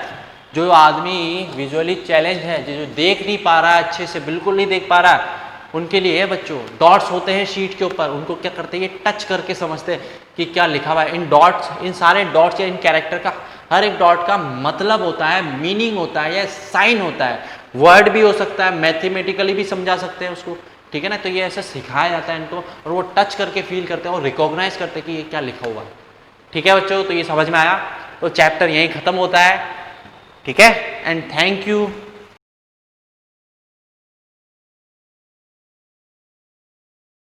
जो आदमी विजुअली चैलेंज है, जो देख नहीं पा रहा है अच्छे से, बिल्कुल नहीं देख पा रहा है, उनके लिए है बच्चों, डॉट्स होते हैं शीट के ऊपर, उनको क्या करते हैं? ये टच करके समझते हैं कि क्या लिखा हुआ है। इन डॉट्स, इन सारे डॉट्स या इन कैरेक्टर का हर एक डॉट का मतलब होता है, मीनिंग होता है या साइन होता है, वर्ड भी हो सकता है, मैथमेटिकली भी समझा सकते हैं उसको, ठीक है ना। तो ये ऐसे सिखाया जाता है इनको और वो टच करके फील करते हैं और रिकॉग्नाइज करते हैं कि ये क्या लिखा हुआ है। ठीक है बच्चों, तो ये समझ में आया। तो चैप्टर यहीं खत्म होता है। ठीक है, एंड थैंक यू